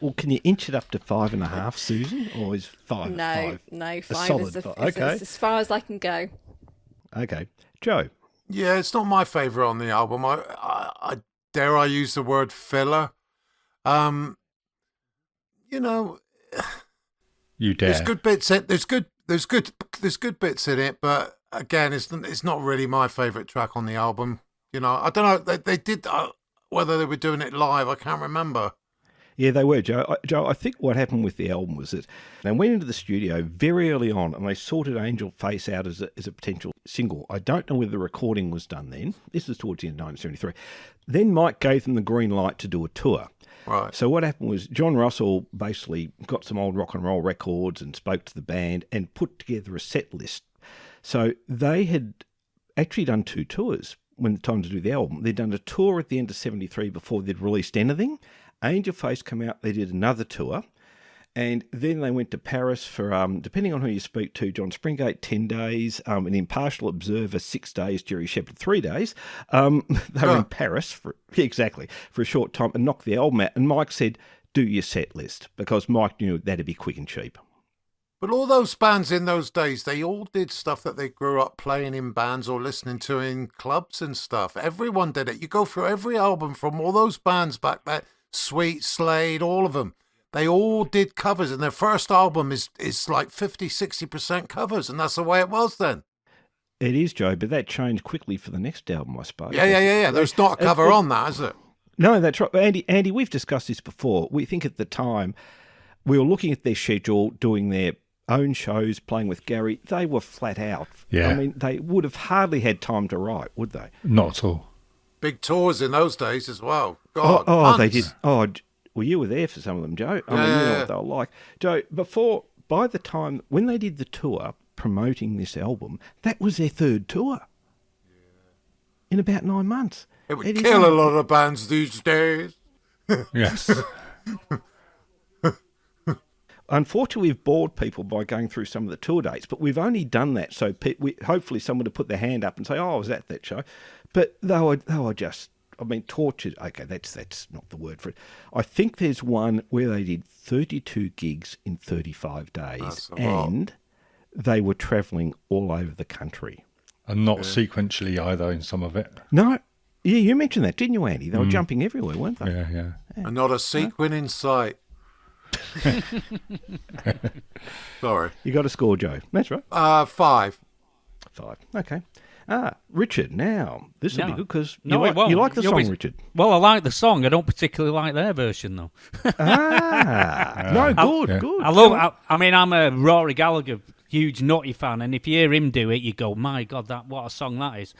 Well, can you inch it up to 5.5, Susan? Or is 5? No, 5 solid is, five. is as far as I can go. Okay. Joe? Yeah, it's not my favourite on the album. I dare I use the word filler. You know, You dare. there's good bits. There's good bits in it, but again, it's not really my favourite track on the album. You know, I don't know. They did whether they were doing it live. I can't remember. Yeah, they were, Joe. Joe, I think what happened with the album was that they went into the studio very early on and they sorted Angel Face out as a potential single. I don't know whether the recording was done then. This was towards the end of 1973. Then Mike gave them the green light to do a tour. Right. So what happened was John Russell basically got some old rock and roll records and spoke to the band and put together a set list. So they had actually done 2 tours when the time to do the album. They'd done a tour at the end of 73 before they'd released anything. Angel Face came out, they did another tour, and then they went to Paris for, depending on who you speak to, John Springate, 10 days, an Impartial Observer, 6 days, Jerry Shepherd, 3 days. They were in Paris, for a short time, and knocked the album out. And Mike said, do your set list, because Mike knew that'd be quick and cheap. But all those bands in those days, they all did stuff that they grew up playing in bands or listening to in clubs and stuff. Everyone did it. You go through every album from all those bands back there, Sweet, Slade, all of them. They all did covers, and their first album is like 50-60% covers, and that's the way it was then. It is, Joe, but that changed quickly for the next album, I suppose. Yeah. There's not a cover on that, is it? No, that's right. Andy, we've discussed this before. We think at the time, we were looking at their schedule, doing their own shows, playing with Gary. They were flat out. Yeah. I mean, they would have hardly had time to write, would they? Not at all. Big tours in those days as well. God, They did. Oh, well, you were there for some of them, Joe. I mean, you know what they were like. Joe, by the time, when they did the tour promoting this album, that was their 3rd tour. In about 9 months. It would kill a lot of bands these days. Yes. Unfortunately, we've bored people by going through some of the tour dates, but we've only done that so hopefully someone would put their hand up and say, "Oh, I was at that show," but they were just, I mean, tortured. Okay, that's not the word for it. I think there's one where they did 32 gigs in 35 days, and they were travelling all over the country, And not sequentially either in some of it. No, yeah, you mentioned that, didn't you, Andy? They were jumping everywhere, weren't they? Yeah. And not a sequin in sight. Sorry. You got a score, Joe. That's right. 5. 5. Okay. Richard, now, this will be good because you like the song, Richard. Well, I like the song. I don't particularly like their version, though. Good. I mean, I'm a Rory Gallagher huge Nutty fan, and if you hear him do it, you go, my God, what a song that is.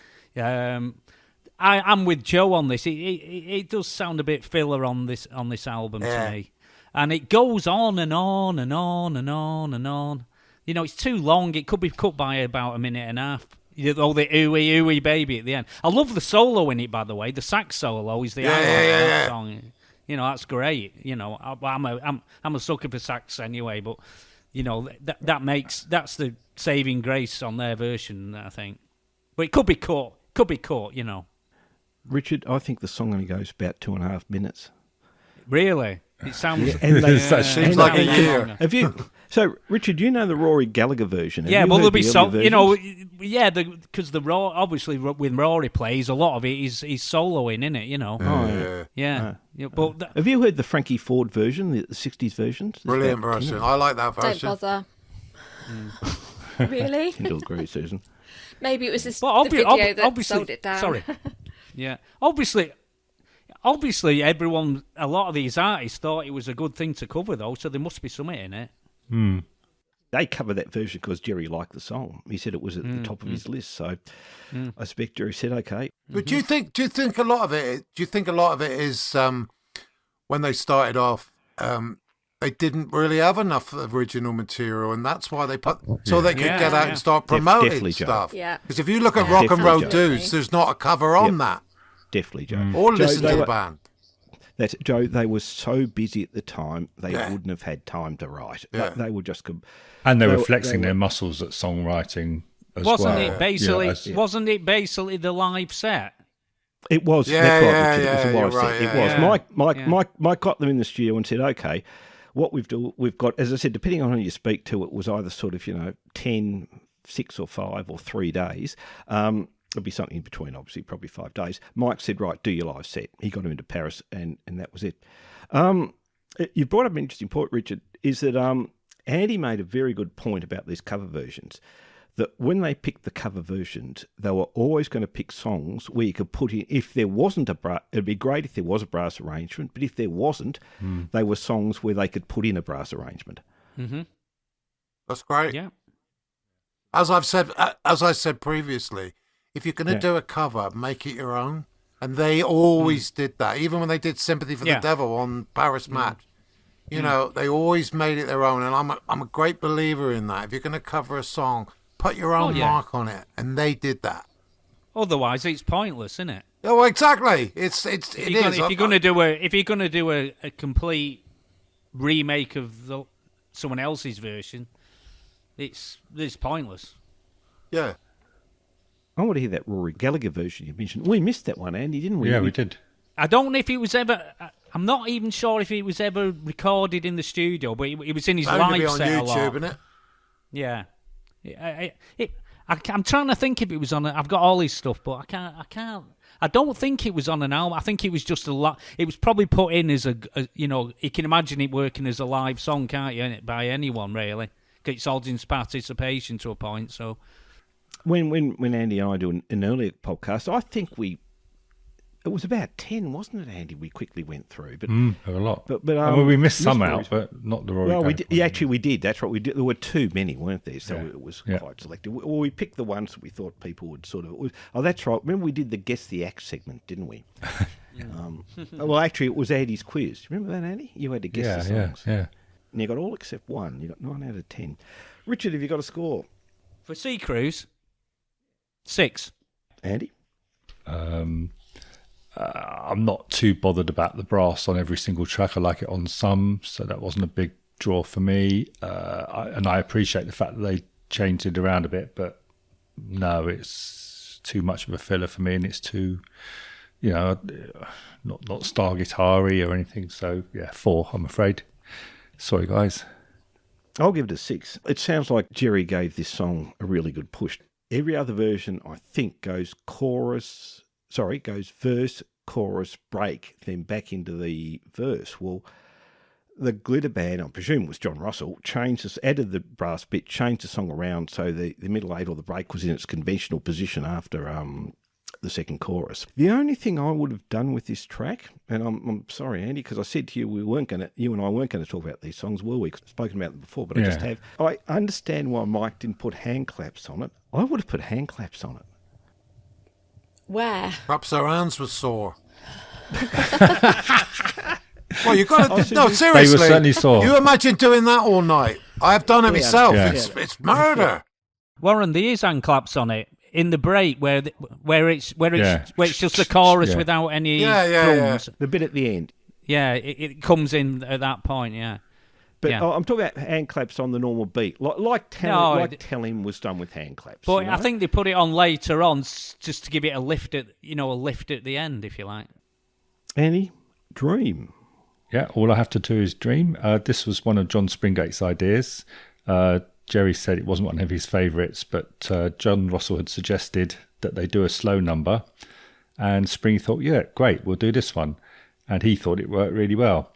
I'm with Joe on this. It does sound a bit filler on this album to me. And it goes on and on and on and on and on. You know, it's too long. It could be cut by about a minute and a half. Oh, the ooey ooey baby at the end. I love the solo in it, by the way. The sax solo is the highlight of that song. You know, that's great. You know, I'm a sucker for sax anyway, but you know that's the saving grace on their version, I think. But it could be caught. You know. Richard, I think the song only goes about 2.5 minutes. Really? It sounds. Seems like a year. Have you? So, Richard, you know the Rory Gallagher version? Yeah, well, there'll be some. You know, because obviously when Rory plays, a lot of it is soloing, isn't it? You know. Yeah. But have you heard the Frankie Ford version, the 60s versions? Brilliant version. I like that version. Don't bother. Really? You'll agree, Susan. Maybe it was the video that sold it down. Sorry. Yeah. Obviously, obviously a lot of these artists thought it was a good thing to cover, though, so there must be something in it. They covered that version because Jerry liked the song. He said it was at the top of his list. So I expect Jerry said, okay. But do you think a lot of it? Do you think a lot of it is when they started off, they didn't really have enough original material, and that's why they put so they could get out and start promoting Definitely, Joe. stuff. Yeah. Because if you look at Rock and Roll Definitely, Dudes, there's not a cover on that. Definitely, Joe. Or Joe, listen they to the were- band. That's Joe. They were so busy at the time, they Yeah. wouldn't have had time to write. Yeah. They were just. And they were They- flexing they their were- muscles at songwriting as Wasn't well. it basically? Yeah, as- Wasn't it basically the live set? It was. Yeah, that's right, yeah, Richard. It was yeah, a you're live set. right, It yeah, was. yeah. Mike got them in the studio and said, okay, what we've got, as I said, depending on who you speak to, it was either sort of, 10, 6 or 5 or 3 days. It'll be something in between, obviously, probably 5 days. Mike said, right, do your live set. He got him into Paris, and that was it. You brought up an interesting point, Richard, is that Andy made a very good point about these cover versions, that when they picked the cover versions, they were always going to pick songs where you could put in, if there wasn't it'd be great if there was a brass arrangement, but if there wasn't, they were songs where they could put in a brass arrangement. Mm-hmm. That's great. Yeah. As I said previously, if you're going to do a cover, make it your own. And they always did that. Even when they did Sympathy for the Devil on Paris Match, they always made it their own. And I'm a great believer in that. If you're going to cover a song, put your own mark on it. And they did that. Otherwise, it's pointless, isn't it? Oh, exactly. It is. If you're going to do a complete remake of someone else's version, it's pointless. Yeah. I want to hear that Rory Gallagher version you mentioned. We missed that one, Andy, didn't we? Yeah, we did. I don't know if it was ever. I'm not even sure if it was ever recorded in the studio, but it was in his Only be live on set a lot. YouTube, isn't it? Yeah. I'm trying to think if it was on. I've got all his stuff, but I can't. I don't think it was on an album. I think it was just a lot. It was probably put in as a you can imagine it working as a live song, can't you? By anyone really. It's audience participation to a point. So When Andy and I do an earlier podcast, I think it was about 10, wasn't it, Andy? We quickly went through, but There were a lot. but we missed some Rory's- out, but not the Rory. Well, Gallagher we one. did. That's right. We did. There were too many, weren't there? So Yeah. it was Yeah. quite selective. Well, we picked the ones that we thought people would sort of. Oh, that's right. Remember we did the Guess the Act segment, didn't we? Well, actually, it was Andy's quiz. Remember that, Andy? You had to guess the songs. Yeah. And you got all except one. You got 9 out of 10. Richard, have you got a score? for Sea Cruise, 6. Andy? I'm not too bothered about the brass on every single track. I like it on some, so that wasn't a big draw for me. I appreciate the fact that they changed it around a bit, but no, it's too much of a filler for me, and it's too, not star guitar-y or anything. So yeah, 4, I'm afraid. Sorry, guys. I'll give it a 6. It sounds like Jerry gave this song a really good push. Every other version, I think, goes verse, chorus, break, then back into the verse. Well, the Glitter Band, I presume it was John Russell, added the brass bit, changed the song around so the middle 8 or the break was in its conventional position after the second chorus. The only thing I would have done with this track, and I'm sorry, Andy, because I said to you you and I weren't going to talk about these songs, were we? 'Cause I've spoken about them before, but I just have. I understand why Mike didn't put hand claps on it. I would have put hand claps on it. Where? Perhaps their hands were sore. Well, you got to. No, seriously. They were certainly sore. You imagine doing that all night? I've done it myself. Yeah. It's murder. Warren, there is hand claps on it in the break where it's just the chorus Yeah. without any Yeah. drums. The bit at the end. Yeah, it comes in at that point. Yeah, But yeah. I'm talking about hand claps on the normal beat. Tell Him was done with hand claps. But I think they put it on later on just to give it a lift at the end, if you like. Annie, Dream. Yeah, all I have to do is dream. This was one of John Springate's ideas. Jerry said it wasn't one of his favourites, but John Russell had suggested that they do a slow number. And Spring thought, yeah, great, we'll do this one. And he thought it worked really well.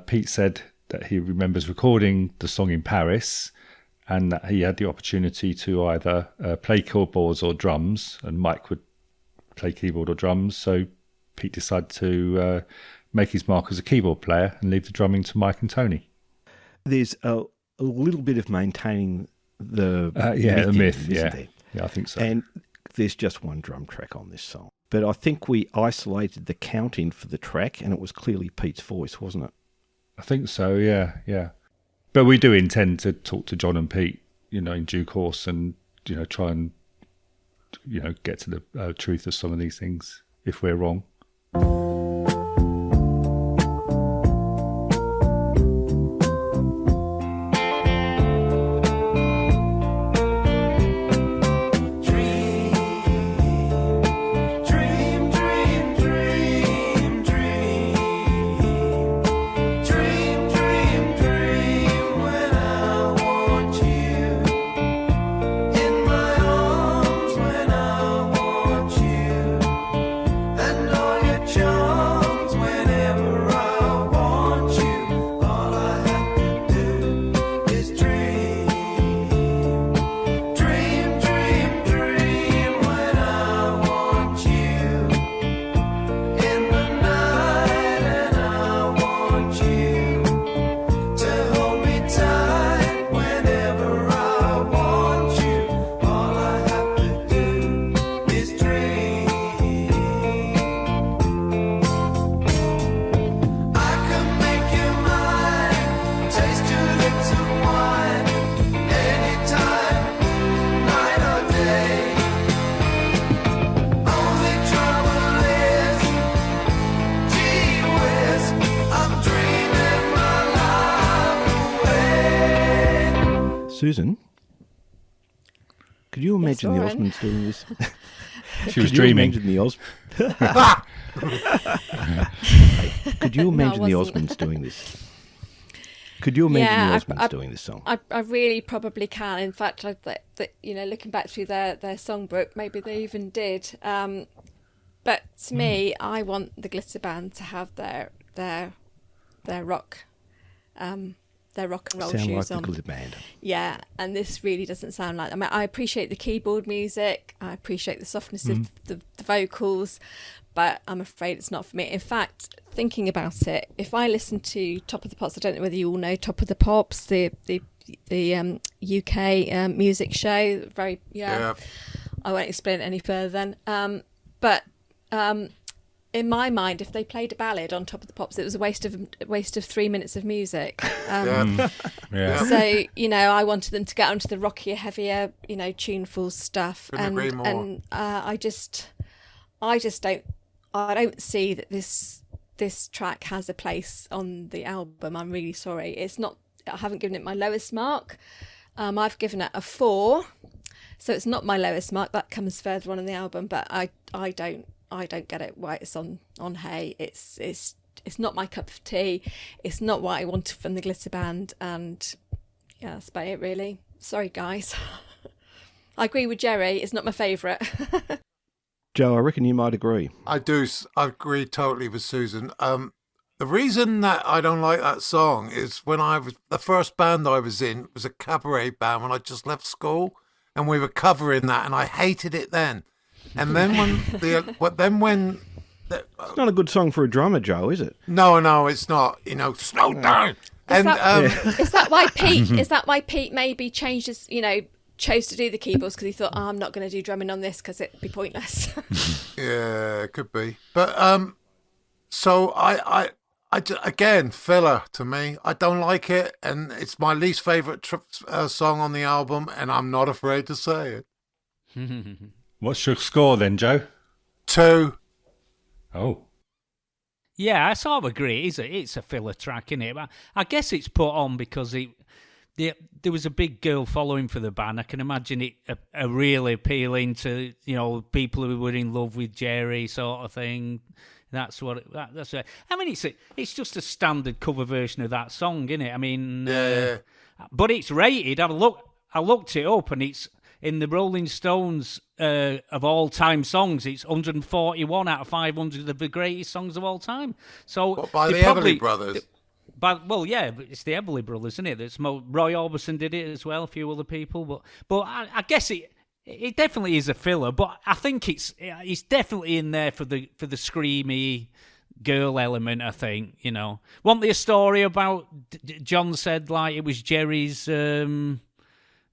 Pete said that he remembers recording the song in Paris and that he had the opportunity to either play keyboards or drums, and Mike would play keyboard or drums. So Pete decided to make his mark as a keyboard player and leave the drumming to Mike and Tony. There's a little bit of maintaining the myth, isn't there? Yeah, I think so. And there's just one drum track on this song. But I think we isolated the count-in for the track, and it was clearly Pete's voice, wasn't it? I think so, yeah. But we do intend to talk to John and Pete, in due course, and try and get to the truth of some of these things if we're wrong. Susan, could you imagine the Lauren. Osmonds doing this? She was dreaming. Could you imagine the wasn't. Osmonds doing this? Could you imagine Yeah, the Osmonds doing this song? I really probably can. In fact, looking back through their songbook, maybe they even did. But to me, I want the Glitter Band to have their rock, their rock and roll Sound like shoes the on. Glitter Band. Yeah, and this really doesn't sound like. I mean, I appreciate the keyboard music. I appreciate the softness of the vocals, but I'm afraid it's not for me. In fact, thinking about it, if I listen to Top of the Pops, I don't know whether you all know Top of the Pops, the UK music show. I won't explain it any further then. But in my mind, if they played a ballad on Top of the Pops, it was a waste of 3 minutes of music. Yeah. So I wanted them to get onto the rockier, heavier, tuneful stuff. Couldn't agree more. And I don't see that this track has a place on the album. I'm really sorry. It's not. I haven't given it my lowest mark. I've given it a 4, so it's not my lowest mark. That comes further on in the album, but I don't get it why it's on Hey. It's not my cup of tea. It's not what I wanted from the Glitter Band, and yeah, that's about it really. Sorry guys. I agree with Jerry. It's not my favourite. Joe, I reckon you might agree. I do. I agree totally with Susan. The reason that I don't like that song is the first band I was in was a cabaret band when I just left school, and we were covering that, and I hated it then. And then It's not a good song for a drummer, Joe, is it? No, it's not. Slow down. Is that why Pete? Is that why Pete maybe changed his? Chose to do the keyboards because he thought, I'm not going to do drumming on this because it'd be pointless. Yeah, it could be. But so I again, filler to me. I don't like it, and it's my least favourite song on the album, and I'm not afraid to say it. What's your score then, Joe? 2. Oh. Yeah, I sort of agree. It's a filler track, isn't it? But I guess it's put on because there was a big girl following for the band. I can imagine it really appealing to people who were in love with Jerry, sort of thing. That's what. That's it. I mean, it's just a standard cover version of that song, isn't it? I mean, Yeah. But it's rated. I looked it up, and it's in the Rolling Stones of all time songs. It's 141 out of 500 of the greatest songs of all time. So What, by the Everly Brothers? But it's the Everly Brothers, isn't it? Roy Orbison did it as well, a few other people. But I guess It definitely is a filler, but I think it's definitely in there for the screamy girl element. I think, Wasn't there a story about John said like it was Jerry's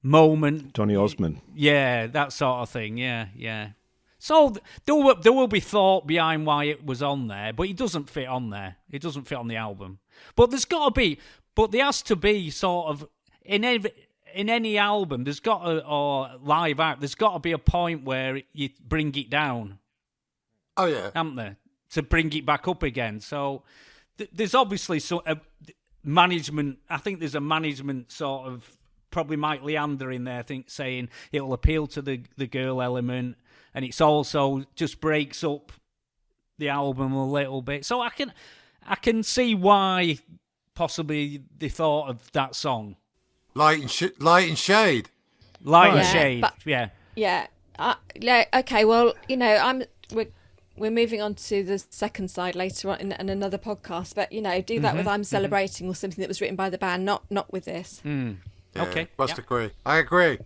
moment? Donny Osmond. Yeah, that sort of thing. Yeah. So there will be thought behind why it was on there, but it doesn't fit on there. It doesn't fit on the album. But there has to be sort of in any album, there's got to, or live out, there's got to be a point where you bring it down. Oh yeah, haven't there? To bring it back up again. So there's obviously management. I think there's a management sort of, probably Mike Leander in there, I think, saying it'll appeal to the girl element, and it's also just breaks up the album a little bit. So I can see why possibly they thought of that song. Light and shade. Light and shade. But, yeah. Yeah. Okay. Well, we're moving on to the second side later on in another podcast. But do that with "I'm Celebrating" or something that was written by the band, not with this. Yeah, Okay. agree. I agree.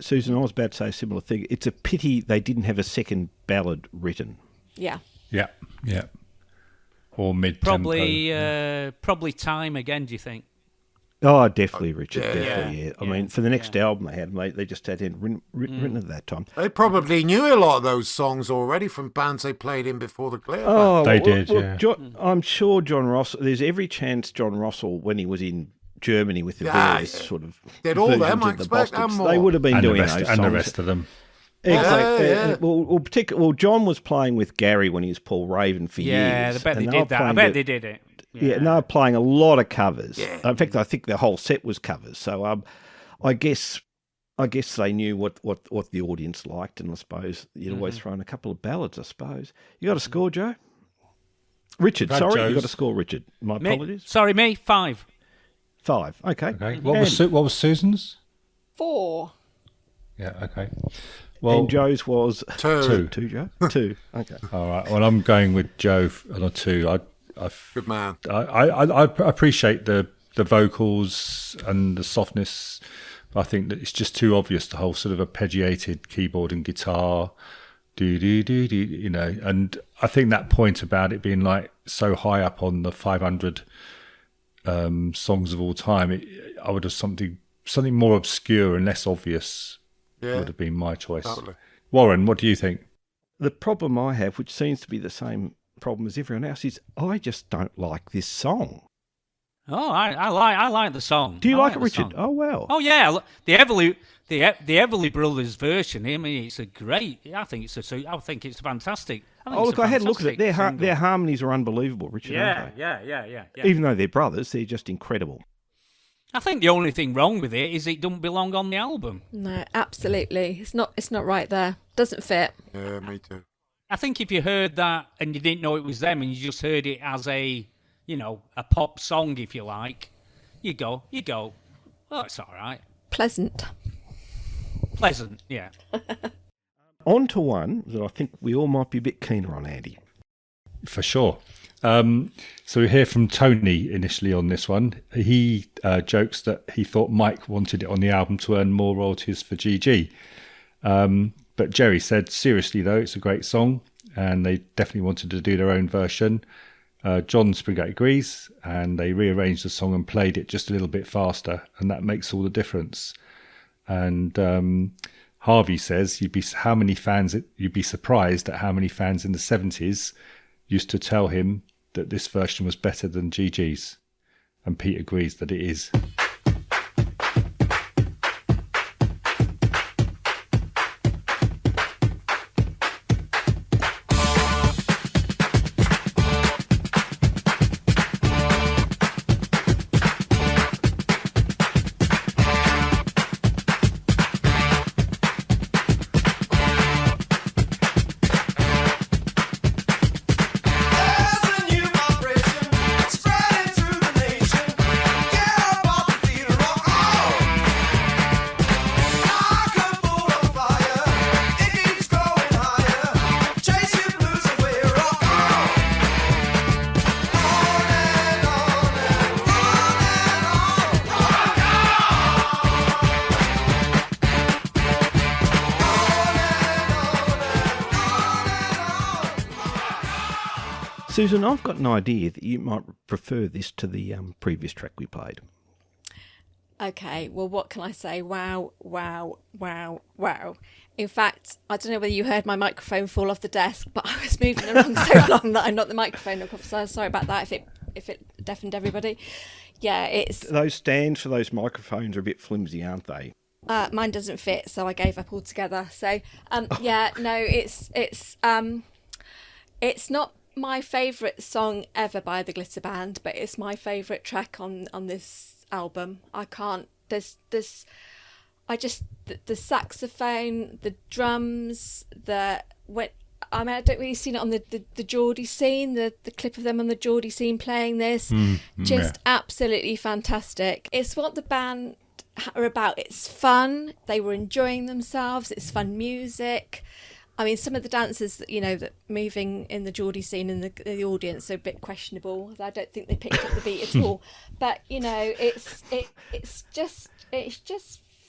Susan, I was about to say a similar thing. It's a pity they didn't have a second ballad written. Yeah. Yeah. Or mid-tempo. Probably Time again, do you think? Oh, definitely, Richard. Yeah. Definitely, yeah. I mean, for the next album they had, they just had it written at that time. They probably knew a lot of those songs already from bands they played in before the Clear. Oh, They did, yeah. I'm sure John Ross. There's every chance John Russell, when he was in Germany with the various sort of did all them, versions I of the expect, Bostics, and more. they would have been And doing the rest, those and songs. the rest of them. Exactly. Yeah. Well, John was playing with Gary when he was Paul Raven for years. I bet they and did were that. I playing bet the- they did it. Yeah, and they were playing a lot of covers. Yeah. In fact, I think the whole set was covers. So I guess they knew what the audience liked, and I suppose you'd always throw in a couple of ballads, I suppose. You got a score, Joe? Richard, Brad sorry, Joes. you got a score, Richard. My apologies. Me, 5. 5. Okay. Okay. What was Susan's? 4. Yeah. Okay. Well, And Joe's was 2. 2, Joe? 2. Okay. all right. Well, I'm going with Joe on a 2. Good man. I appreciate the vocals and the softness. I think that it's just too obvious, the whole sort of arpeggiated keyboard and guitar, and I think that point about it being like so high up on the 500 songs of all time, I would have something more obscure and less obvious would have been my choice. Totally. Warren, what do you think? The problem I have, which seems to be the same problem as everyone else, is I just don't like this song. Oh, I like the song. Do you like it, the Richard? song. Oh, well. Oh yeah, the Everly Brothers version. I mean, it's a great. I think it's fantastic. I had a look at it. Their harmonies are unbelievable, Richard, aren't they? Yeah. Even though they're brothers, they're just incredible. I think the only thing wrong with it is it doesn't belong on the album. No, absolutely. It's not right there. Doesn't fit. Yeah, me too. I think if you heard that and you didn't know it was them and you just heard it as a pop song, if you like, you go, oh, it's all right. Pleasant, yeah. On to one that I think we all might be a bit keener on, Andy. For sure. So we hear from Tony initially on this one. He jokes that he thought Mike wanted it on the album to earn more royalties for GG. But Jerry said, seriously though, it's a great song, and they definitely wanted to do their own version. John Sprigate agrees, and they rearranged the song and played it just a little bit faster, and that makes all the difference. And Harvey says you'd be surprised at how many fans in the 70s used to tell him that this version was better than GG's, and Pete agrees that it is. Susan, I've got an idea that you might prefer this to the previous track we played. Okay, well, what can I say? Wow, wow, wow, wow. In fact, I don't know whether you heard my microphone fall off the desk, but I was moving along so long that I knocked the microphone off. So sorry about that if it deafened everybody. Yeah, it's... Those stands for those microphones are a bit flimsy, aren't they? Mine doesn't fit, so I gave up altogether. So, yeah, no, it's not my favourite song ever by the Glitter Band, but it's my favourite track on this album. I can't. The saxophone, the drums, I don't really see it on the Geordie scene, the clip of them on the Geordie scene playing this. Absolutely fantastic. It's what the band are about. It's fun. They were enjoying themselves. It's fun music. I mean, some of the dancers that moving in the Geordie scene in the audience are a bit questionable. I don't think they picked up the beat at all. But it's just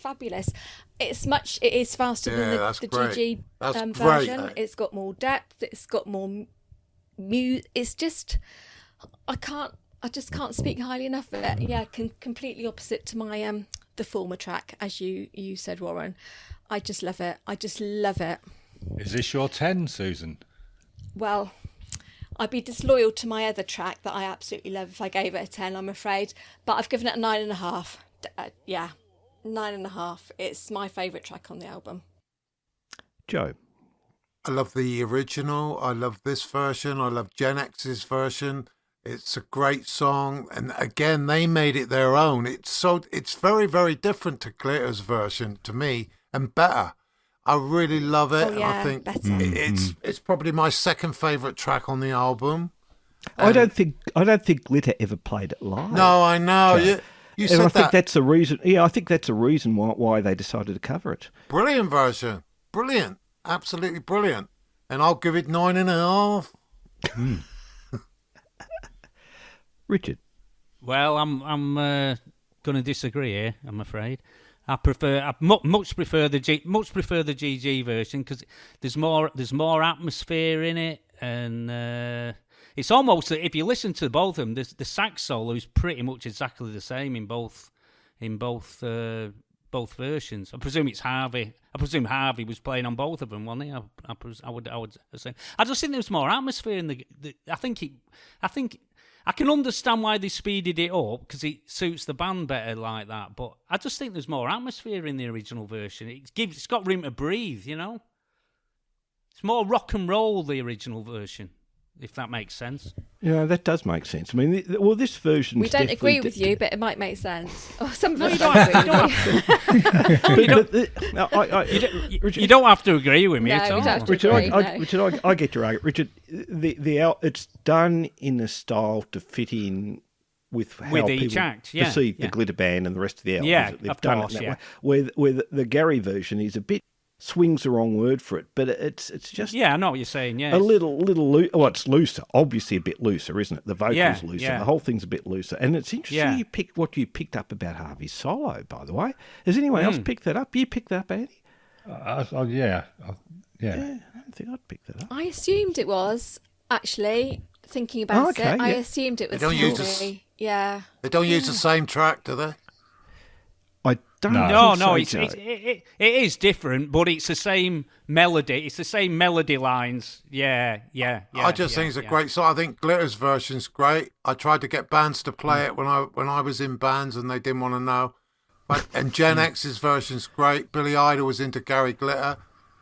fabulous. It is faster than the GG version. Great. It's got more depth. It's got more it's just I just can't speak highly enough of it. Yeah, completely opposite to my the former track, as you said, Warren. I just love it. Is this your 10, Susan? Well, I'd be disloyal to my other track that I absolutely love if I gave it a 10, I'm afraid. But I've given it a 9.5. Yeah, 9.5. It's my favourite track on the album. Joe? I love the original. I love this version. I love Gen X's version. It's a great song. And again, they made it their own. It's very, very different to Glitter's version to me, and better. I really love it. Oh, yeah, I think better. it's probably my second favourite track on the album. I don't think Glitter ever played it live. No, I know. So, you said I that. think that's the reason. Yeah, I think that's the reason why they decided to cover it. Brilliant version. Brilliant. Absolutely brilliant. And I'll give it 9.5. Richard? Well, I'm going to disagree here, I'm afraid. I much prefer the GG version because there's more atmosphere in it, and it's almost, if you listen to both of them, the sax solo is pretty much exactly the same in both versions. I presume it's Harvey. I presume Harvey was playing on both of them, wasn't he? I would say. I just think there's more atmosphere in I think I can understand why they speeded it up because it suits the band better like that. But I just think there's more atmosphere in the original version. It's got room to breathe, It's more rock and roll, the original version, if that makes sense. Yeah, that does make sense. I mean, this version. We don't agree with you, but it might make sense. Oh, some of us don't agree with you. You don't have to agree with me at all. Richard, I get your argument. Richard, it's done in a style to fit in with how each people act, yeah, perceive the Glitter Band and the rest of the album. Yeah, They've done it that way. Where the Gary version is a bit. Swing's the wrong word for it, but it's just... Yeah, I know what you're saying, yeah. A little loose. Well, it's looser. Obviously a bit looser, isn't it? The vocal's looser. Yeah. The whole thing's a bit looser. And it's interesting what you picked up about Harvey's solo, by the way. Has anyone else picked that up? You picked that up, Andy? Yeah. I don't think I'd pick that up. I assumed it was, actually, thinking about it. I assumed it was Harvey. Yeah. They don't use the same track, do they? I don't No, think so, it is different, but it's the same melody. It's the same melody lines. Yeah. I just think it's a great song. I think Glitter's version's great. I tried to get bands to play it when I was in bands, and they didn't want to know. And Gen X's version's great. Billy Idol was into Gary Glitter,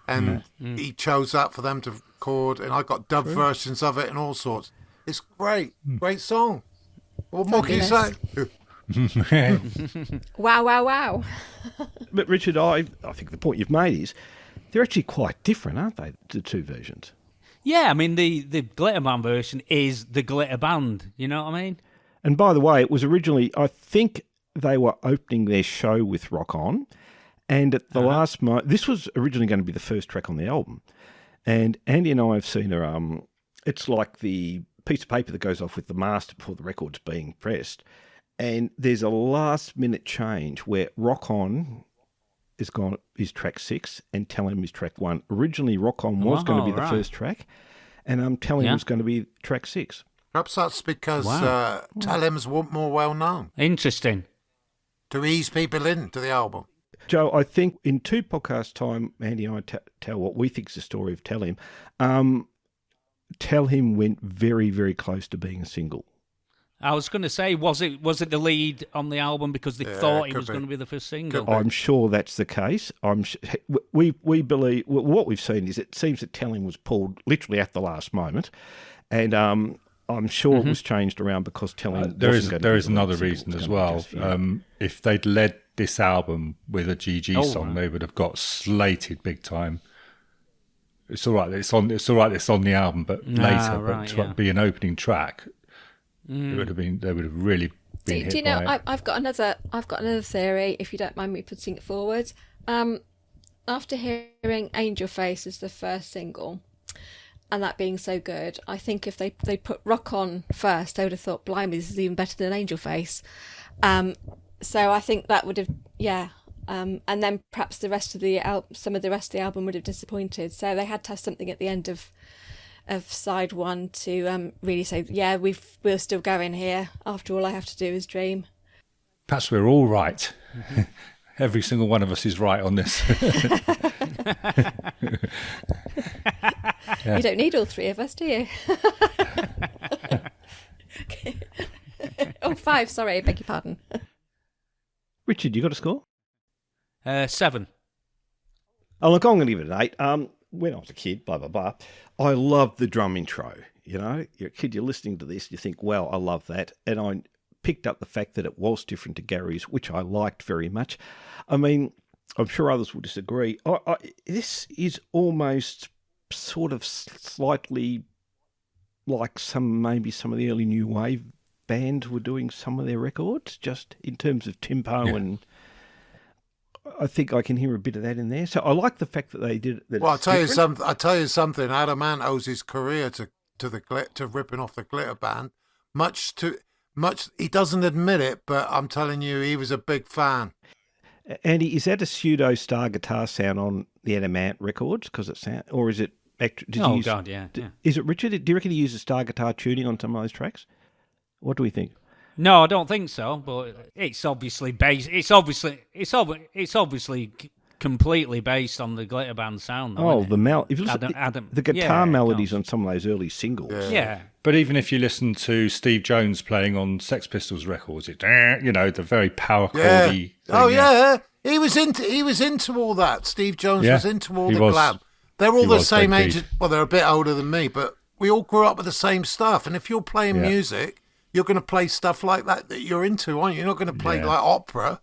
and he chose that for them to record. And I got dub versions of it and all sorts. It's great, great song. What more can you say? Wow. But Richard, I think the point you've made is they're actually quite different, aren't they, the two versions? Yeah, I mean, the Glitter Band version is the Glitter Band, you know what I mean? And by the way, it was originally, I think they were opening their show with Rock On, and at the last moment, this was originally going to be the first track on the album, and Andy and I have seen her, it's like the piece of paper that goes off with the master before the record's being pressed. And there's a last-minute change where Rock On is track 6 and Tell Him is track 1. Originally, Rock On was going to be the first track, and Tell Him Yeah. was going to be track 6. Perhaps that's because Wow. Tell Him's more well known Interesting. to ease people into the album. Joe, I think in 2 podcasts' time, Andy and I tell what we think is the story of Tell Him. Tell Him went very, very close to being a single. I was going to say, was it the lead on the album because they thought it was going to be the first single? I'm sure that's the case. We believe what we've seen is it seems that Tell Him was pulled literally at the last moment, and I'm sure it was changed around because Tell Him. There is another reason as well. If they'd led this album with a GG song, they would have got slated big time. It's all right. It's on the album, but later, to be an opening track, it would have been. They would have really been hit. Do you know? by it. I've got another theory. If you don't mind me putting it forward, after hearing "Angel Face" as the first single, and that being so good, I think if they put Rock On first, they would have thought, "Blimey, this is even better than Angel Face." So I think that would have, and then perhaps the rest of the some of the rest of the album would have disappointed. So they had to have something at the end of side 1 to really say, yeah, we're still going here. After all I have to do is dream. Perhaps we're all right. Every single one of us is right on this. You don't need all 3 of us, do you? Oh, 5, sorry, I beg your pardon. Richard, you got a score? 7. Oh, look, I'm going to give it an 8. When I was a kid, blah, blah, blah, I loved the drum intro. You know, you're a kid, you're listening to this, you think, wow, I love that. And I picked up the fact that it was different to Gary's, which I liked very much. I mean, I'm sure others will disagree. This is almost sort of slightly like maybe some of the early new wave bands were doing some of their records, just in terms of tempo and... I think I can hear a bit of that in there. So I like the fact that they did it. Well, I'll tell you something. Adam Ant owes his career to ripping off the Glitter Band. Much he doesn't admit it, but I'm telling you, he was a big fan. Andy, is that a pseudo star guitar sound on the Adam Ant records? Because it sound, or is it? God, yeah. Is it Richard? Do you reckon he uses star guitar tuning on some of those tracks? What do we think? No, I don't think so. But it's obviously based. It's obviously completely based on the Glitter Band sound. Though, If you listen the guitar melodies on some of those early singles. Yeah. But even if you listen to Steve Jones playing on Sex Pistols records, the very power chordy. Yeah. He was into all that. Steve Jones was into all the glam. They're all the same age. Well, they're a bit older than me, but we all grew up with the same stuff. And if you're playing music, you're going to play stuff like that you're into, aren't you? You're not going to play like opera.